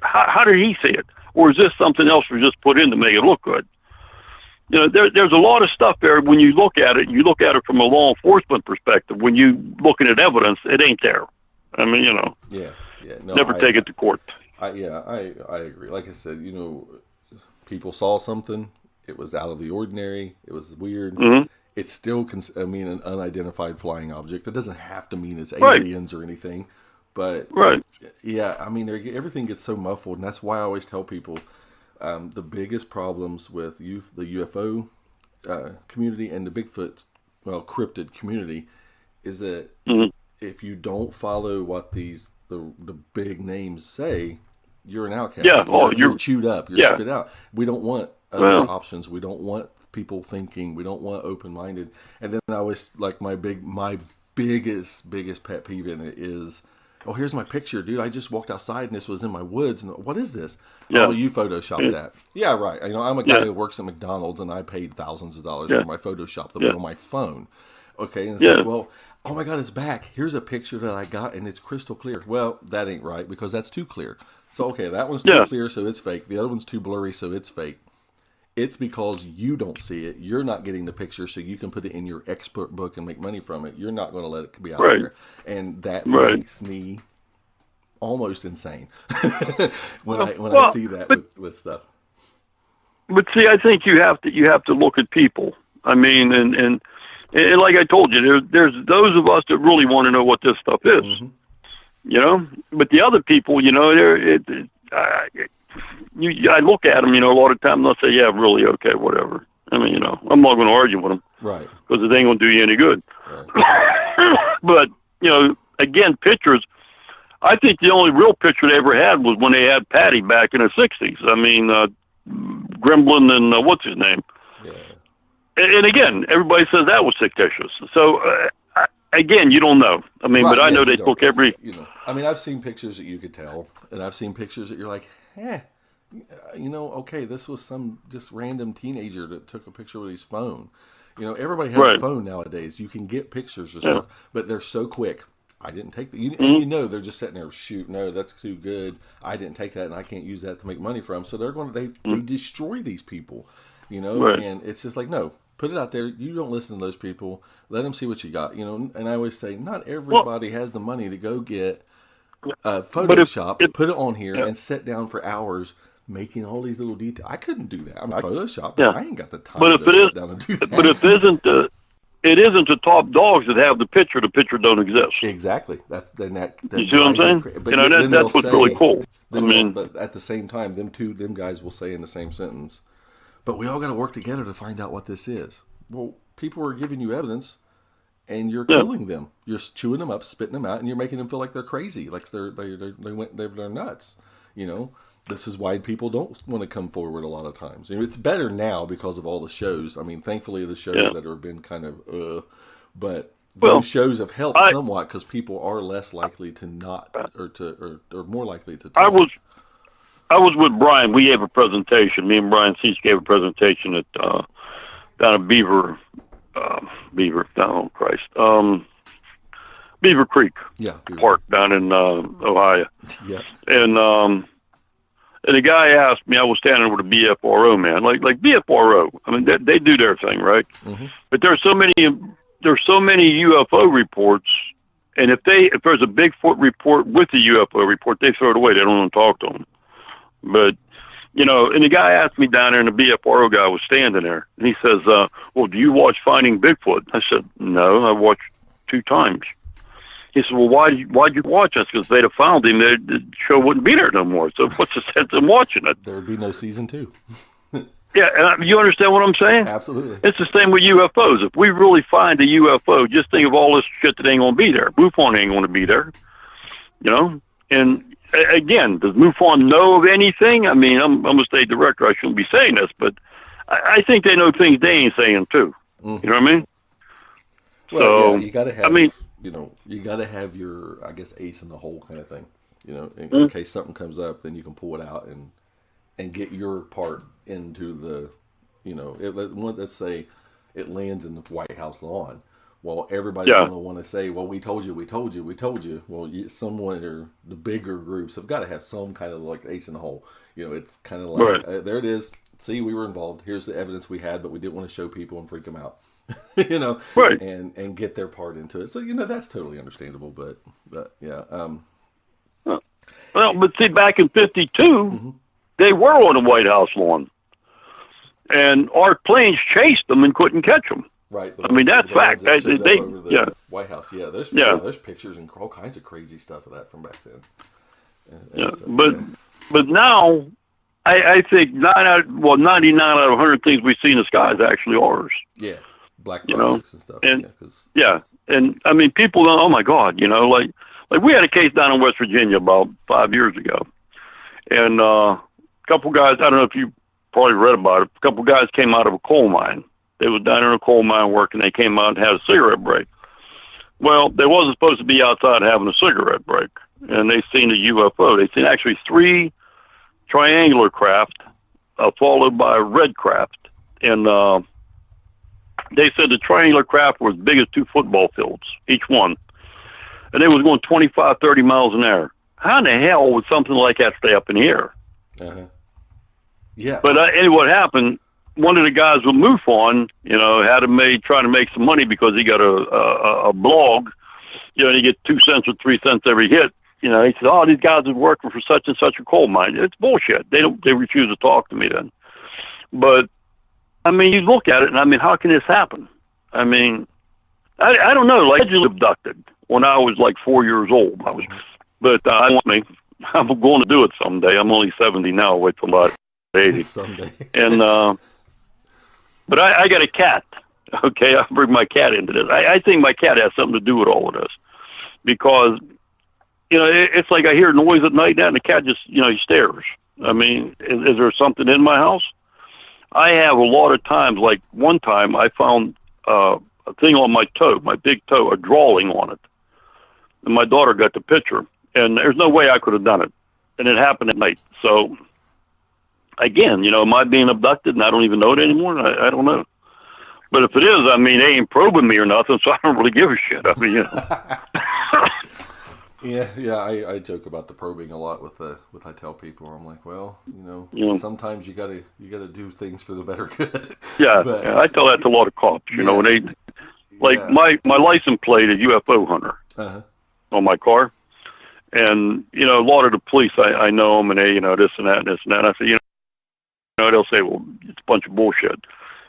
how did he see it? Or is this something else was just put in to make it look good? There's a lot of stuff there when you look at it from a law enforcement perspective. When you looking at evidence, it ain't there. I mean, Yeah. No, never take it to court. I agree. Like I said, people saw something. It was out of the ordinary. It was weird. Mm-hmm. It's still, an unidentified flying object. It doesn't have to mean it's aliens or anything. But, yeah, everything gets so muffled. And that's why I always tell people the biggest problems with the UFO community and the Bigfoot, cryptid community is that if you don't follow what the big names say, you're an outcast. Yeah, you're chewed up. You're spit out. We don't want other options. We don't want people thinking. We don't want open-minded. And then I always my biggest pet peeve in it is, oh, here's my picture, dude. I just walked outside and this was in my woods. And what is this? Yeah. Oh, you photoshopped that. Yeah, right. I'm a guy who works at McDonald's and I paid thousands of dollars for my Photoshop to put on my phone. Okay, and it's like, well, oh my God, it's back. Here's a picture that I got and it's crystal clear. Well, that ain't right because that's too clear. So, okay, that one's too clear, so it's fake. The other one's too blurry, so it's fake. It's because you don't see it. You're not getting the picture, so you can put it in your expert book and make money from it. You're not going to let it be out there. And that makes me almost insane when I see that with stuff. But see, I think you have to look at people. I mean, and like I told you, there's those of us that really want to know what this stuff is. Mm-hmm. But the other people, I look at them, a lot of times, and I'll say, yeah, really, okay, whatever. I mean, I'm not going to argue with them. Right. Because it ain't going to do you any good. Right. But, again, pictures, I think the only real picture they ever had was when they had Patty back in the 60s. I mean, Gremlin and what's his name? Yeah. And again, everybody says that was fictitious. So, again, you don't know. I mean, but I know they took every... I've seen pictures that you could tell, and I've seen pictures that you're like, okay, this was some just random teenager that took a picture with his phone. Everybody has a phone nowadays. You can get pictures of stuff, but they're so quick. I didn't take that. And you know, they're just sitting there, shoot, no, that's too good. I didn't take that, and I can't use that to make money from. So they're going to they destroy these people, you know. Right. And it's just like, no, put it out there. You don't listen to those people. Let them see what you got, you know. And I always say, not everybody has the money to go get Photoshop, put it on here, and sit down for hours making all these little details. I couldn't do that. I'm not Photoshop, but I ain't got the time to sit down and do that. But if it isn't the top dogs that have the picture don't exist. Exactly. That you see what I'm saying? But you know, that's what's really cool. But at the same time, them guys will say in the same sentence, but we all got to work together to find out what this is. Well, people are giving you evidence, and you're killing them. You're chewing them up, spitting them out, and you're making them feel like they're crazy, like they're nuts. You know, this is why people don't want to come forward a lot of times. You know, it's better now because of all the shows. I mean, thankfully, the shows that have been kind of, but those shows have helped somewhat because people are less likely to not, or more likely to talk. I was with Brian. We gave a presentation. Me and Brian Cease gave a presentation at down at Beaver Creek Park down in Ohio. Yeah. And the guy asked me, I was standing with a BFRO man, like BFRO. I mean, they do their thing, right? Mm-hmm. But there's so many UFO reports, and if there's a Bigfoot report with the UFO report, they throw it away. They don't want to talk to them. But, you know, and the guy asked me down there, and the BFRO guy was standing there, and he says, well, do you watch Finding Bigfoot? I said, no, I watched 2 times. He said, well, why'd you watch us? Because if they'd have found him, the show wouldn't be there no more. So what's the sense in watching it? There would be no season 2. Yeah, you understand what I'm saying? Absolutely. It's the same with UFOs. If we really find a UFO, just think of all this shit that ain't going to be there. MUFON ain't going to be there, you know? And again, does MUFON know of anything? I mean, I'm a state director. I shouldn't be saying this, but I think they know things they ain't saying too. Mm-hmm. You know what I mean? Well, so, you got to have, you know, you got to have your, I guess, ace in the hole kind of thing. You know, in case something comes up, then you can pull it out and get your part into the, you know, let's say it lands in the White House lawn. Well, everybody's going to want to say, well, we told you. Well, someone or the bigger groups have got to have some kind of like ace in the hole. You know, it's kind of like, there it is. See, we were involved. Here's the evidence we had, but we didn't want to show people and freak them out. You know, and get their part into it. So, you know, that's totally understandable, but yeah. Well, but see, back in 52, they were on the White House lawn, and our planes chased them and couldn't catch them. Right. I mean, that's fact. They White House. Yeah, there's pictures and all kinds of crazy stuff of that from back then. But now, I think 99 out of 100 things we see in the sky is actually ours. Yeah. Black projects and stuff. And I mean, people don't, oh my God, you know, like we had a case down in West Virginia about 5 years ago. And a couple guys, I don't know if you probably read about it, a couple guys came out of a coal mine. They was down in a coal mine working, they came out and had a cigarette break. Well, they wasn't supposed to be outside having a cigarette break. And they seen a UFO. They seen actually 3 triangular craft, followed by a red craft. And they said the triangular craft were as big as 2 football fields, each one. And they was going 25, 30 miles an hour. How in the hell would something like that stay up in the air? Uh-huh. Yeah. But anyway, what happened, one of the guys with MUFON, you know, trying to make some money because he got a blog. You know, and he get 2 cents or 3 cents every hit. You know, he said, oh, these guys are working for such and such a coal mine. It's bullshit. They refuse to talk to me then. But I mean, you look at it, and I mean, how can this happen? I mean, I don't know. Like, I was abducted when I was like 4 years old. I'm going to do it someday. I'm only 70 now. I'll wait till about 80. Someday. And but I got a cat. Okay, I'll bring my cat into this. I think my cat has something to do with all of this because, you know, it's like I hear noise at night now, and the cat just, you know, he stares. I mean, is there something in my house? I have a lot of times, like one time I found a thing on my toe, my big toe, a drawing on it. And my daughter got the picture, and there's no way I could have done it. And it happened at night. So, again, you know, am I being abducted and I don't even know it anymore? I don't know. But if it is, I mean, they ain't probing me or nothing, so I don't really give a shit. I mean, you know. Yeah. I joke about the probing a lot with I tell people, I'm like, well, sometimes you gotta do things for the better good. Yeah, But I tell that to a lot of cops. You know, when they my license plate is UFO hunter on my car, and a lot of the police I know them, and they this and that and this and that. And I say they'll say, well, it's a bunch of bullshit.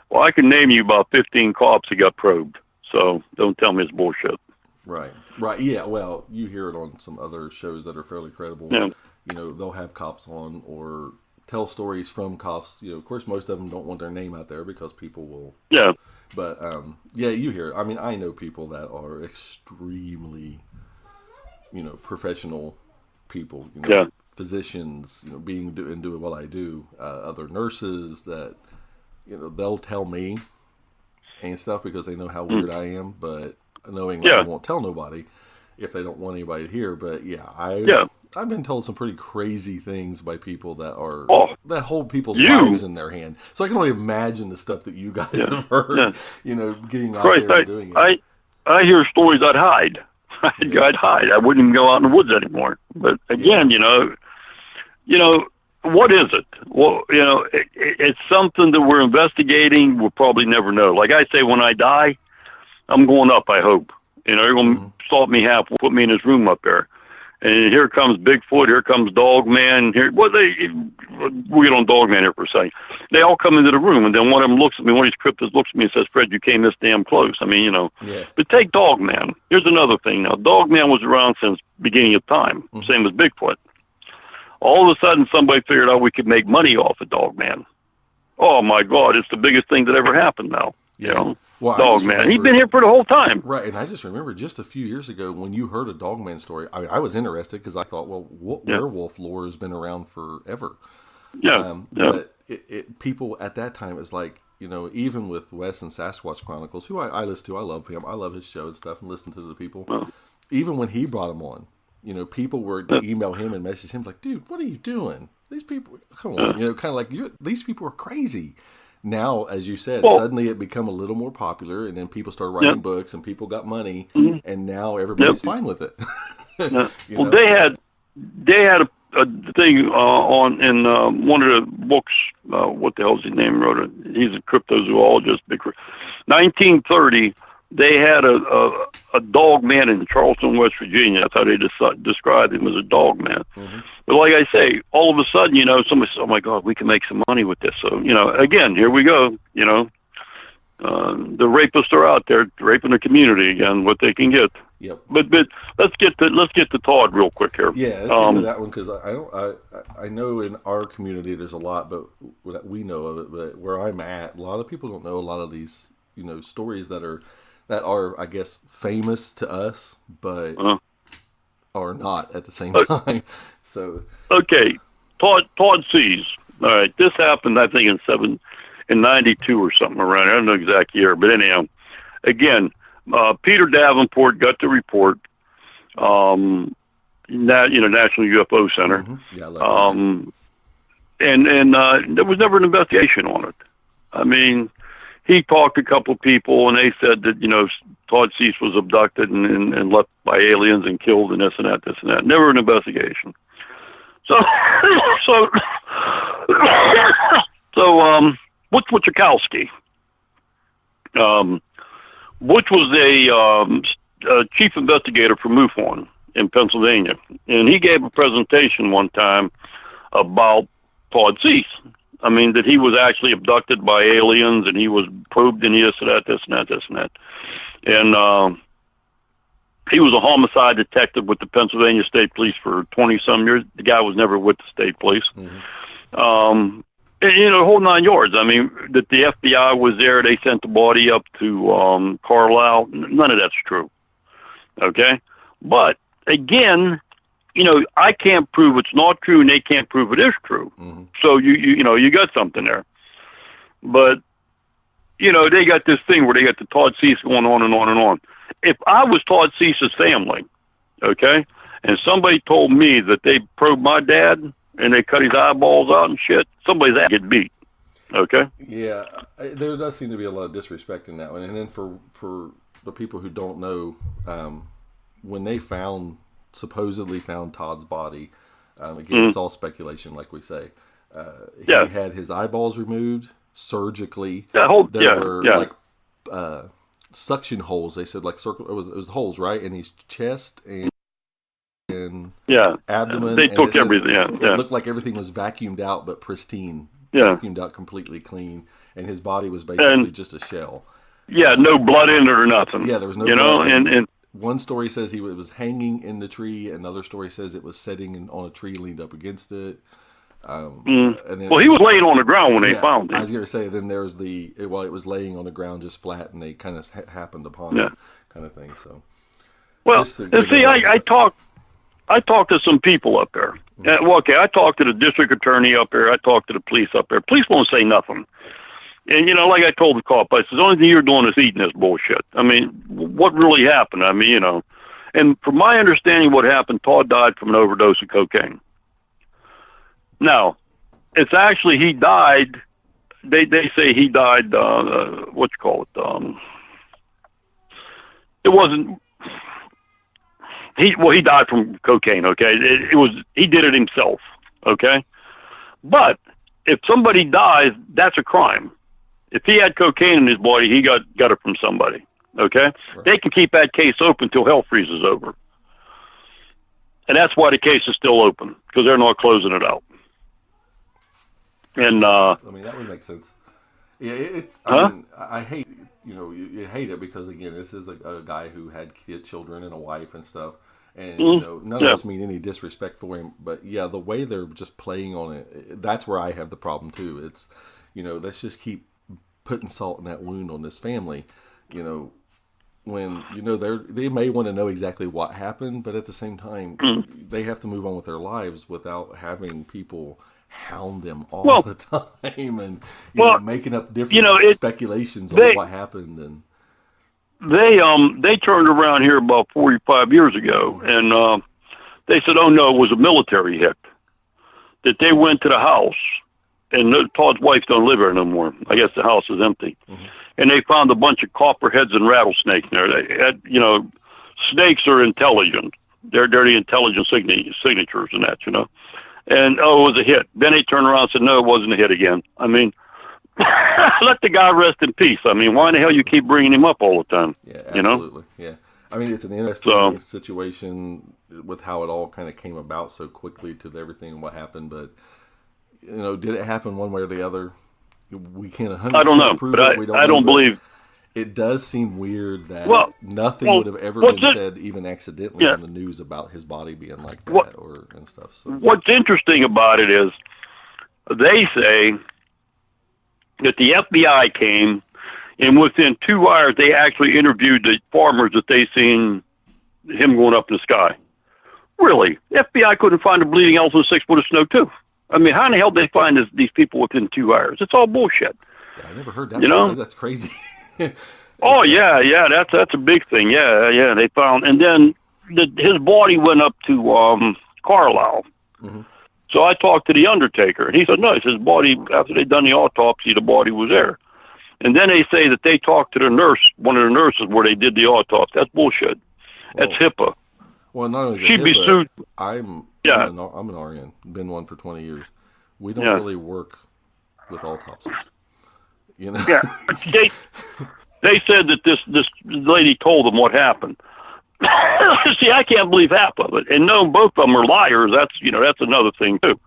Well, I can name you about 15 cops that got probed, so don't tell me it's bullshit. Right. Yeah. Well, you hear it on some other shows that are fairly credible. Yeah. They'll have cops on or tell stories from cops. Of course, most of them don't want their name out there because people will. Yeah. But you hear it. I mean, I know people that are extremely, professional people. Physicians, doing what I do. Other nurses that, they'll tell me and stuff because they know how weird I am, but. Knowing I won't tell nobody if they don't want anybody to hear. But I've been told some pretty crazy things by people that hold people's lives in their hand. So I can only imagine the stuff that you guys have heard. Getting out there and doing it. I hear stories I'd hide. I'd hide. I wouldn't even go out in the woods anymore. But again, what is it? Well, it's something that we're investigating. We'll probably never know. Like I say, when I die, I'm going up, I hope. They're going to stop me half, put me in this room up there. And here comes Bigfoot, here comes Dogman. We'll get on Dogman here for a second. They all come into the room, and then one of them looks at me, one of these cryptids looks at me and says, Fred, you came this damn close. I mean, But take Dogman. Here's another thing. Now, Dogman was around since beginning of time, same as Bigfoot. All of a sudden, somebody figured out we could make money off of Dogman. Oh, my God, it's the biggest thing that ever happened now. Well, Dogman. He's been here for the whole time. Right, and I just remember just a few years ago when you heard a Dogman story, I was interested because I thought, well, werewolf lore has been around forever. But people at that time, it's like, even with Wes and Sasquatch Chronicles, who I listen to, I love him, I love his show and stuff and listen to the people. Even when he brought him on, people were email him and message him like, dude, what are you doing? These people, come on, kind of like, these people are crazy. Now, as you said, suddenly it become a little more popular, and then people started writing books, and people got money, and now everybody's fine with it. Well, they had a thing on in one of the books. What the hell's his name? Wrote it. He's a cryptozoologist. 1930. They had a dog man in Charleston, West Virginia. That's how they described him, as a dog man. But like I say, all of a sudden, somebody says, oh my God, we can make some money with this. So, again, here we go. The rapists are out there raping the community again, what they can get. Yep. But let's get to Todd real quick here. Yeah, let's get to that one, because I know in our community there's a lot, but we know of it. But where I'm at, a lot of people don't know a lot of these, stories that are, I guess, famous to us, but are not at the same time. So okay, Todd Seas. All right, this happened, I think, in 92 or something around. I don't know the exact year, but anyhow, again, Peter Davenport got the report. National UFO Center. Yeah, I love and there was never an investigation on it. I mean, he talked to a couple of people, and they said that, Todd Cease was abducted and left by aliens and killed and this and that. Never an investigation. So Butch Wachowski, Butch was a chief investigator for MUFON in Pennsylvania, and he gave a presentation one time about Todd Cease. I mean, that he was actually abducted by aliens, and he was probed in this and that. And he was a homicide detective with the Pennsylvania State Police for 20-some years. The guy was never with the state police. And, the whole 9 yards. I mean, that the FBI was there. They sent the body up to Carlisle. None of that's true. Okay? But, again, I can't prove it's not true, and they can't prove it is true. So you got something there. But they got this thing where they got the Todd Cease going on and on and on. If I was Todd Cease's family, okay, and somebody told me that they probed my dad and they cut his eyeballs out and shit, somebody's ass get beat. Okay. Yeah, there does seem to be a lot of disrespect in that one. And then for the people who don't know, when they found supposedly found Todd's body. Again, it's all speculation, like we say. He had his eyeballs removed surgically. There were like suction holes. They said like circle. It was holes, right, in his chest and abdomen. They took everything. It looked like everything was vacuumed out, but pristine. Vacuumed out completely clean, and his body was basically just a shell. Yeah, no blood in it or nothing. Yeah, there was no blood. And one story says he was hanging in the tree. Another story says it was sitting on a tree, leaned up against it. And then, he was laying on the ground when they found him. I was going to say, then there was it was laying on the ground just flat, and they kind of happened upon it, kind of thing. So, well, and see, I talked to some people up there. I talked to the district attorney up there. I talked to the police up there. Police won't say nothing. And, like I told the cop, I said, the only thing you're doing is eating this bullshit. I mean, what really happened? I mean, and from my understanding, what happened, Todd died from an overdose of cocaine. Now, it's actually he died. They say he died. It wasn't. He died from cocaine. Okay, he did it himself. Okay, but if somebody dies, that's a crime. If he had cocaine in his body, he got it from somebody. Okay, right. They can keep that case open till hell freezes over, and that's why the case is still open, because they're not closing it out. And I mean, that would make sense. Yeah, I hate you hate it because again, this is a guy who had children and a wife and stuff, and none of us mean any disrespect for him, but yeah, the way they're just playing on it, that's where I have the problem too. It's let's just keep putting salt in that wound on this family, when they may want to know exactly what happened, but at the same time, they have to move on with their lives without having people hound them all the time and making up different speculations on what happened. And they turned around here about 45 years ago, and they said, "Oh no, it was a military hit." That they went to the house, and Todd's wife don't live there no more. I guess the house is empty, and they found a bunch of copperheads and rattlesnakes in there. They had, snakes are intelligent. They're the intelligent signatures and that, And, it was a hit. Then they turned around and said, no, it wasn't a hit again. I mean, let the guy rest in peace. I mean, why in the hell you keep bringing him up all the time? Yeah, absolutely. Yeah. I mean, it's an interesting situation with how it all kind of came about so quickly to everything and what happened. But, did it happen one way or the other? We can't 100% I don't know, prove but it. I don't believe. It does seem weird that nothing would have ever been said, even accidentally, on the news about his body being like that and stuff. So. What's interesting about it is they say that the FBI came, and within 2 hours they actually interviewed the farmers that they seen him going up in the sky. Really? The FBI couldn't find a bleeding elephant 6 foot of snow too. I mean, how in the hell did they find these people within 2 hours? It's all bullshit. Yeah, I never heard that. That's crazy. Oh yeah, that's a big thing. Yeah. They found, and then his body went up to Carlisle. So I talked to the undertaker, and he said, no, his body, after they'd done the autopsy, the body was there. And then they say that they talked to the nurse, one of the nurses, where they did the autopsy. That's bullshit. That's HIPAA. Well, not only she'd be sued. I'm an RN. Been one for 20 years. We don't really work with autopsies. Yeah, they said that this lady told them what happened. See, I can't believe half of it, and no, both of them are liars. That's another thing too.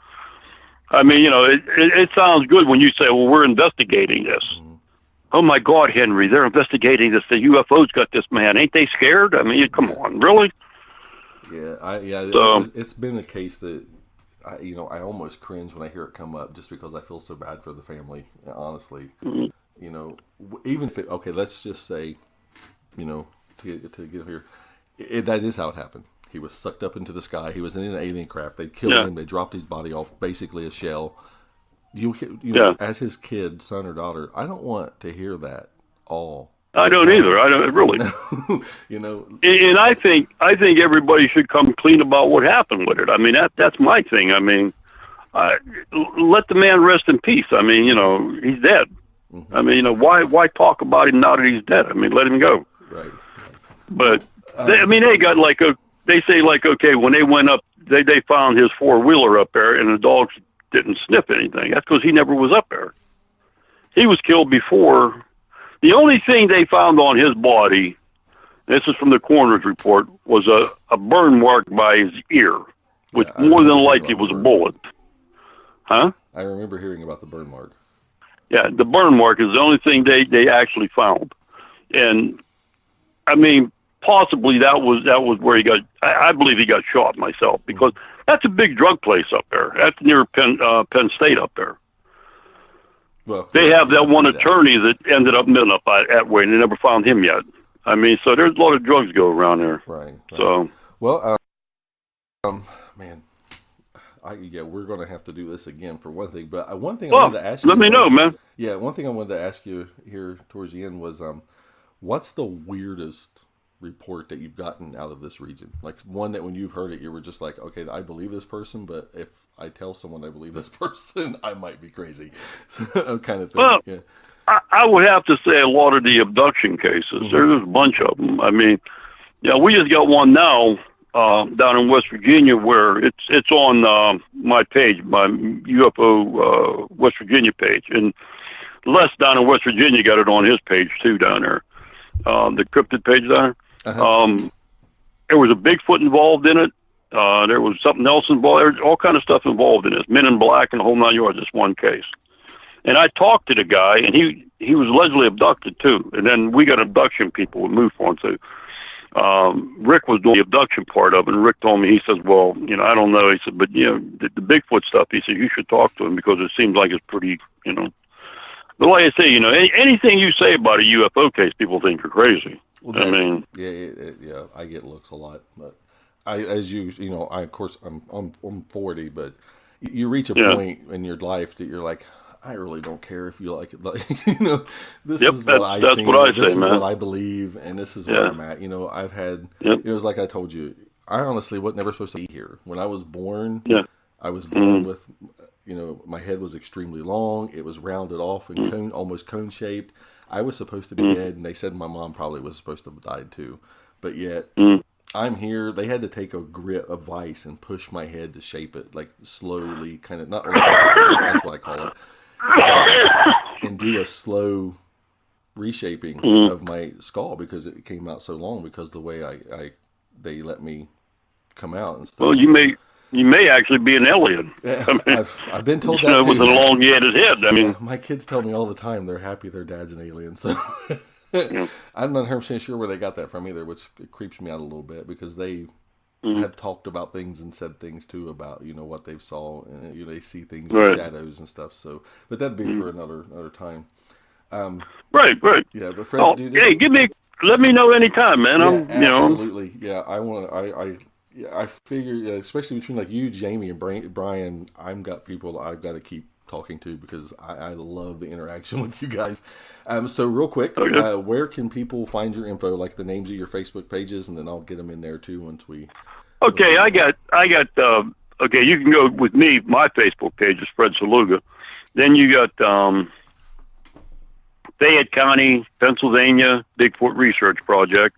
I mean, it sounds good when you say, "Well, we're investigating this." Oh my God, Henry, they're investigating this. The UFOs got this man. Ain't they scared? I mean, come on, really? Yeah, it's been a case that I almost cringe when I hear it come up, just because I feel so bad for the family. Honestly, even if let's just say, to get here, that is how it happened. He was sucked up into the sky. He was in an alien craft. They killed him. They dropped his body off, basically a shell. As his kid, son or daughter, I don't want to hear that all. I don't either. I don't really. And I think everybody should come clean about what happened with it. I mean, that's my thing. I mean, let the man rest in peace. I mean, he's dead. I mean, why talk about him now that he's dead? I mean, let him go. Right. But they got they say, like, okay, when they went up, they found his four-wheeler up there, and the dogs didn't sniff anything. That's because he never was up there. He was killed before. The only thing they found on his body, this is from the coroner's report, was a burn mark by his ear, which more than likely was a bullet. Huh? I remember hearing about the burn mark. Yeah, the burn mark is the only thing they actually found. And, I mean, possibly that was where he got, I believe he got shot myself, because that's a big drug place up there. That's near Penn State up there. Well, they have that one attorney that ended up living up that way, and they never found him yet. I mean, so there's a lot of drugs go around there. Right. So, well, man, we're going to have to do this again for one thing. But one thing I wanted to ask you. Let me know, man. Yeah, one thing I wanted to ask you here towards the end was, what's the weirdest report that you've gotten out of this region? Like one that when you've heard it, you were just like, okay, I believe this person, but if I tell someone I believe this person, I might be crazy. So, kind of thing. Well, yeah. I would have to say a lot of the abduction cases. Mm-hmm. There's a bunch of them. I mean, yeah, we just got one now down in West Virginia where it's on my page, my UFO West Virginia page, and Les down in West Virginia got it on his page too down there, the cryptid page down there. Uh-huh. There was a Bigfoot involved in it. There was something else involved. There was all kind of stuff involved in this. Men in Black and the whole 9 yards. This one case. And I talked to the guy, and he was allegedly abducted too. And then we got abduction people with MUFON too. Rick was doing the abduction part of it, and Rick told me, he says, well, I don't know. He said, but, the Bigfoot stuff, he said, you should talk to him because it seems like it's pretty, But like I say, anything you say about a UFO case, people think you're crazy. Well, I mean, yeah, I get looks a lot, but of course, I'm 40, but you reach a point in your life that you're like, I really don't care if you like it. Like, this is what I see. This is what I believe, and this is where I'm at. I've had. It was like I told you. I honestly was never supposed to be here. When I was born, I was born with, my head was extremely long. It was rounded off and almost cone shaped. I was supposed to be dead, and they said my mom probably was supposed to have died too. But yet, I'm here. They had to take a vice and push my head to shape it, like slowly, kind of, not like that's what I call it, and do a slow reshaping of my skull because it came out so long because the way they let me come out and stuff. Well, you may actually be an alien. Yeah, I've been told that too. With an elongated head. I mean, my kids tell me all the time they're happy their dad's an alien. So I'm not 100% sure where they got that from either, which creeps me out a little bit because they have talked about things and said things too about what they saw and they see things in shadows and stuff. So, but that'd be for another time. Right. Yeah, but Fred, hey, let me know anytime, man. Yeah, absolutely. Yeah, I figure, especially between like you, Jamie, and Brian, I've got people I've got to keep talking to because I love the interaction with you guys. So real quick, where can people find your info, like the names of your Facebook pages, and then I'll get them in there too once we. Okay, I got. Okay, you can go with me. My Facebook page is Fred Saluga. Then you got Fayette County, Pennsylvania Bigfoot Research Project.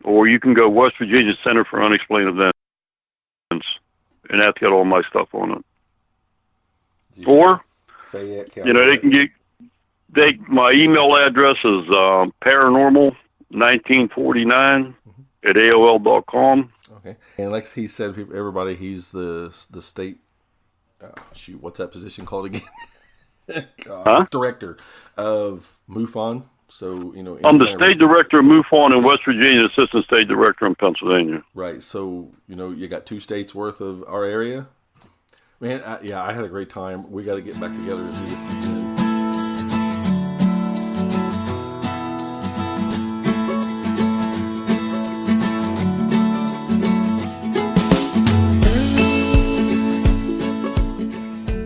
Or you can go West Virginia Center for Unexplained Events, and that's got all my stuff on it. Or, Fayette County, they can get. My email address is paranormal1949 at AOL.com. Okay, and like he said, everybody, he's the state. What's that position called again? Director of MUFON. So, I'm the State Director of MUFON in West Virginia, Assistant State Director in Pennsylvania. Right. So, you got 2 states worth of our area. Man, I had a great time. We got to get back together and do this again.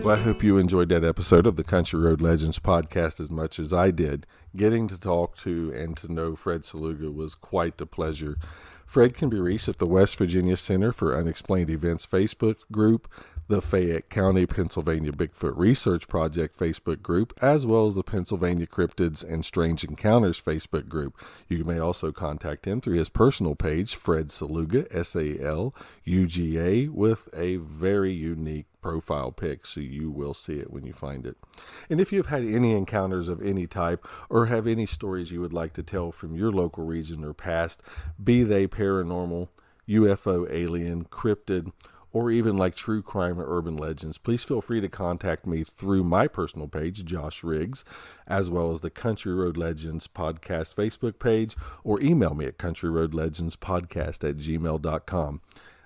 Well, I hope you enjoyed that episode of the Country Road Legends podcast as much as I did. Getting to talk to and to know Fred Saluga was quite a pleasure. Fred can be reached at the West Virginia Center for Unexplained Events Facebook group, the Fayette County, Pennsylvania Bigfoot Research Project Facebook group, as well as the Pennsylvania Cryptids and Strange Encounters Facebook group. You may also contact him through his personal page, Fred Saluga, Saluga, with a very unique profile pic, so you will see it when you find it. And if you've had any encounters of any type or have any stories you would like to tell from your local region or past, be they paranormal, UFO, alien, cryptid, or even like true crime or urban legends, please feel free to contact me through my personal page, Josh Riggs, as well as the Country Road Legends Podcast Facebook page, or email me at countryroadlegendspodcast@gmail.com.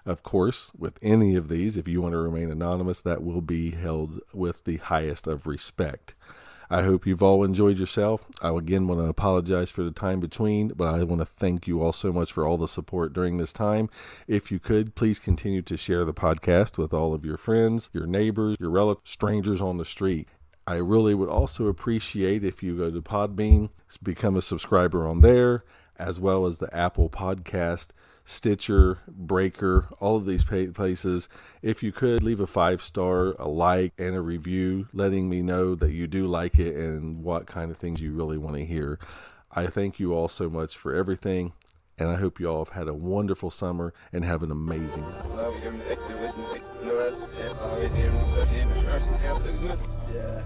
Of course, with any of these, if you want to remain anonymous, that will be held with the highest of respect. I hope you've all enjoyed yourself. I again want to apologize for the time between, but I want to thank you all so much for all the support during this time. If you could, please continue to share the podcast with all of your friends, your neighbors, your relatives, strangers on the street. I really would also appreciate if you go to Podbean, become a subscriber on there, as well as the Apple Podcast, Stitcher, Breaker, all of these places. If you could, leave a 5-star, a like, and a review, letting me know that you do like it and what kind of things you really want to hear. I thank you all so much for everything, and I hope you all have had a wonderful summer and have an amazing night. Yeah.